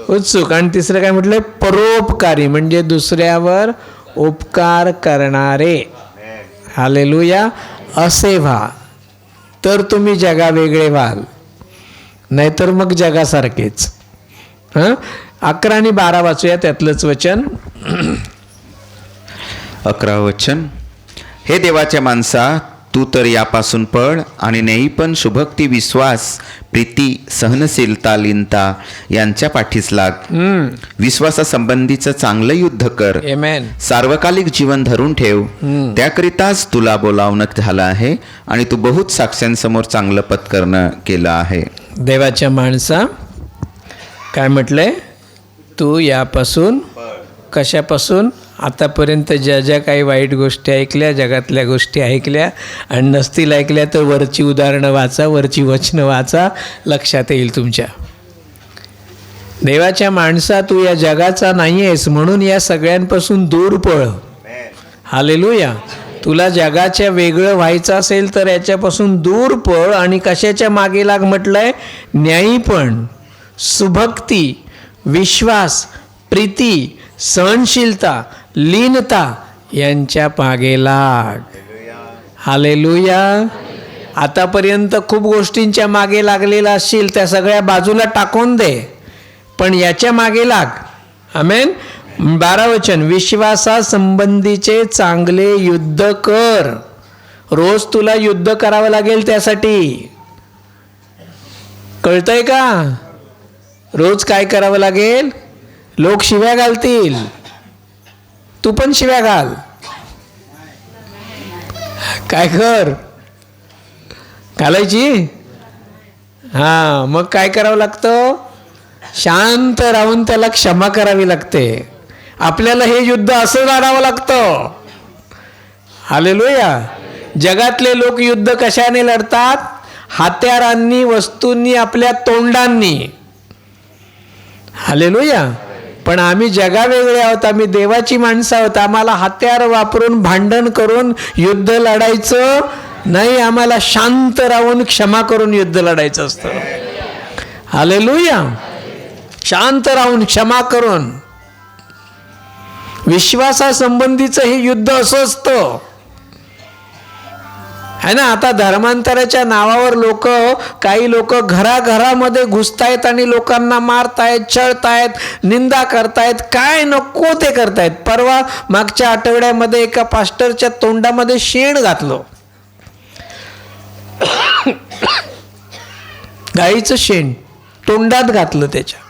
Speaker 1: उत्सुक. आणि तिसरं काय म्हटलंय, परोपकारी, म्हणजे दुसऱ्यावर उपकार करणारे. हालेलुया. असे व्हा, तर तुम्ही जगावेगळे व्हाल, नाहीतर मग जगासारखेच. 11 आणि 12 वाचूया त्यातलंच वचन.
Speaker 2: 11 वचन. हे देवाच्या माणसा, तू तर यापासून पळ आणि न्यायीपण, शुभक्ती, विश्वास, प्रीती, सहनशीलता, लीनता यांच्या पाठीस लाग. विश्वासासंबंधीचं चांगलं युद्ध कर.
Speaker 1: आमेन.
Speaker 2: सार्वकालिक जीवन धरून ठेव, त्याकरिताच तुला बोलावणं झालं आहे आणि तू बहुत साक्षांसमोर चांगलं पत्करणं केलं आहे.
Speaker 1: देवाच्या माणसा, काय म्हटलंय, तू यापासून, कशापासून, आतापर्यंत ज्या ज्या काही वाईट गोष्टी ऐकल्या, जगातल्या गोष्टी ऐकल्या आणि नसतील ऐकल्या तर वरची उदाहरणं वाचा, वरची वचनं वाचा, लक्षात येईल तुमच्या. देवाच्या माणसा, तू या जगाचा नाही आहेस, म्हणून या सगळ्यांपासून दूर पळ. हालेलुया. तुला जगाच्या वेगळं व्हायचं असेल तर याच्यापासून दूर पळ. आणि कशाच्या मागे लाग म्हटलंय, न्यायीपण, सुभक्ती, विश्वास, प्रीती, सहनशीलता, लीनता यांच्या मागे लाग. हालेलुया. आतापर्यंत खूप गोष्टींच्या मागे लागलेला असशील, त्या सगळ्या बाजूला टाकून दे, पण याच्या मागे लाग. आमेन. 12 वचन. विश्वासासंबंधीचे चांगले युद्ध कर. रोज तुला युद्ध करावं लागेल त्यासाठी. कळतंय का? रोज काय करावं लागेल? लोक शिव्या घालतील, तू पण शिव्या घाल. काय कर, घालायची. हां, मग काय करावं लागतं? शांत राहून त्याला क्षमा करावी लागते. आपल्याला हे युद्ध असं लढावं लागतं. हालेलुया. जगातले लोक युद्ध कशाने लढतात? हत्यारांनी, वस्तूंनी, आपल्या तोंडांनी. हालेलुया. पण आम्ही जगावेगळे आहोत, आम्ही देवाची माणसं आहोत. आम्हाला हत्यार वापरून, भांडण करून युद्ध लढायचं नाही. आम्हाला शांत राहून, क्षमा करून युद्ध लढायचं असतं. हालेलुया. शांत राहून, क्षमा करून. विश्वासासंबंधीचं हे युद्ध असं असतं. है ना. आता धर्मांतराच्या नावावर काही लोक घराघरामध्ये घुसतायत आणि लोकांना मारतायत, छळतायत, निंदा करतायत, काय नको ते करतायत. परवा मागच्या आठवड्यामध्ये एका पास्टरच्या तोंडामध्ये शेण घातलं, गाईचं शेण तोंडात घातलं त्याच्या.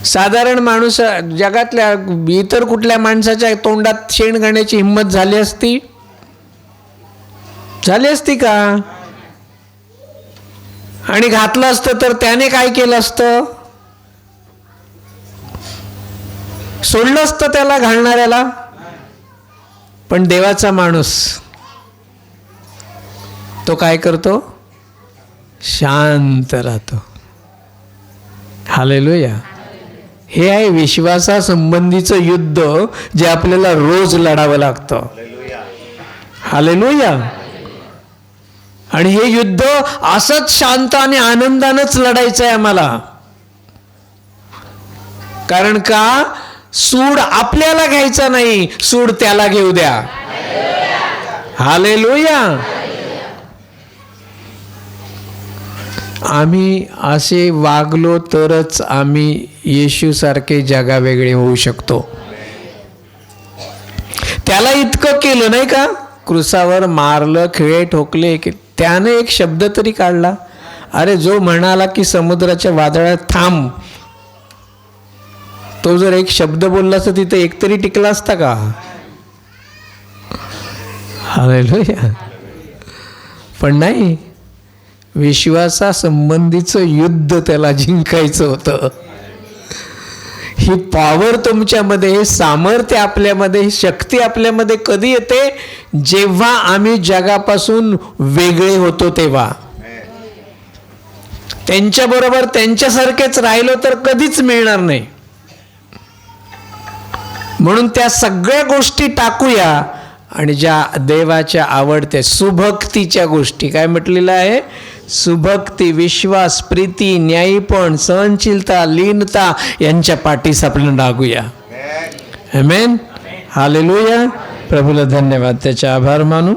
Speaker 1: साधारण माणूस जगातल्या इतर कुठल्या माणसाच्या तोंडात शेण घालण्याची हिंमत झाली असती का? आणि घातलं असतं तर त्याने काय केलं असतं? सोडलं असतं त्याला घालणाऱ्याला. पण देवाचा माणूस तो काय करतो? शांत राहतो. हालेलुया. हे आहे विश्वासासंबंधीचं युद्ध जे आपल्याला रोज लढावं लागतं. हालेलुया. आणि हे युद्ध असंच शांत आणि आनंदानंच लढायचं आहे आम्हाला. कारण का? सूड आपल्याला घ्यायचा नाही, सूड त्याला घेऊ द्या. हालेलुया. आम्ही असे वागलो तरच आम्ही येशूसारखे जगावेगळे होऊ शकतो. त्याला इतकं केलं नाही का? क्रुसावर मारलं, खिळे ठोकले, त्याने एक शब्द तरी काढला. अरे जो म्हणाला की समुद्राच्या वादळात थांब, तो जर एक शब्द बोलला तर तिथे एक तरी टिकला असता का? हालेलुया. पण नाही, विश्वासासंबंधीचं युद्ध त्याला जिंकायचं होतं. ही पॉवर तुमच्यामध्ये, हे सामर्थ्य आपल्यामध्ये, ही शक्ती आपल्यामध्ये कधी येते? जेव्हा आम्ही जगापासून वेगळे होतो तेव्हा. त्यांच्याबरोबर त्यांच्यासारखेच राहिलो तर कधीच मिळणार नाही. म्हणून त्या सगळ्या गोष्टी टाकूया आणि ज्या देवाच्या आवडत्या सुभक्तीच्या गोष्टी, काय म्हटलेलं आहे? सुभक्ती, विश्वास, प्रीती, न्यायीपण, सहनशीलता, लीनता यांच्या पाठीस आपण लागूया. आमेन. हालेलुया. प्रभूला धन्यवाद, त्याचे आभार मानू.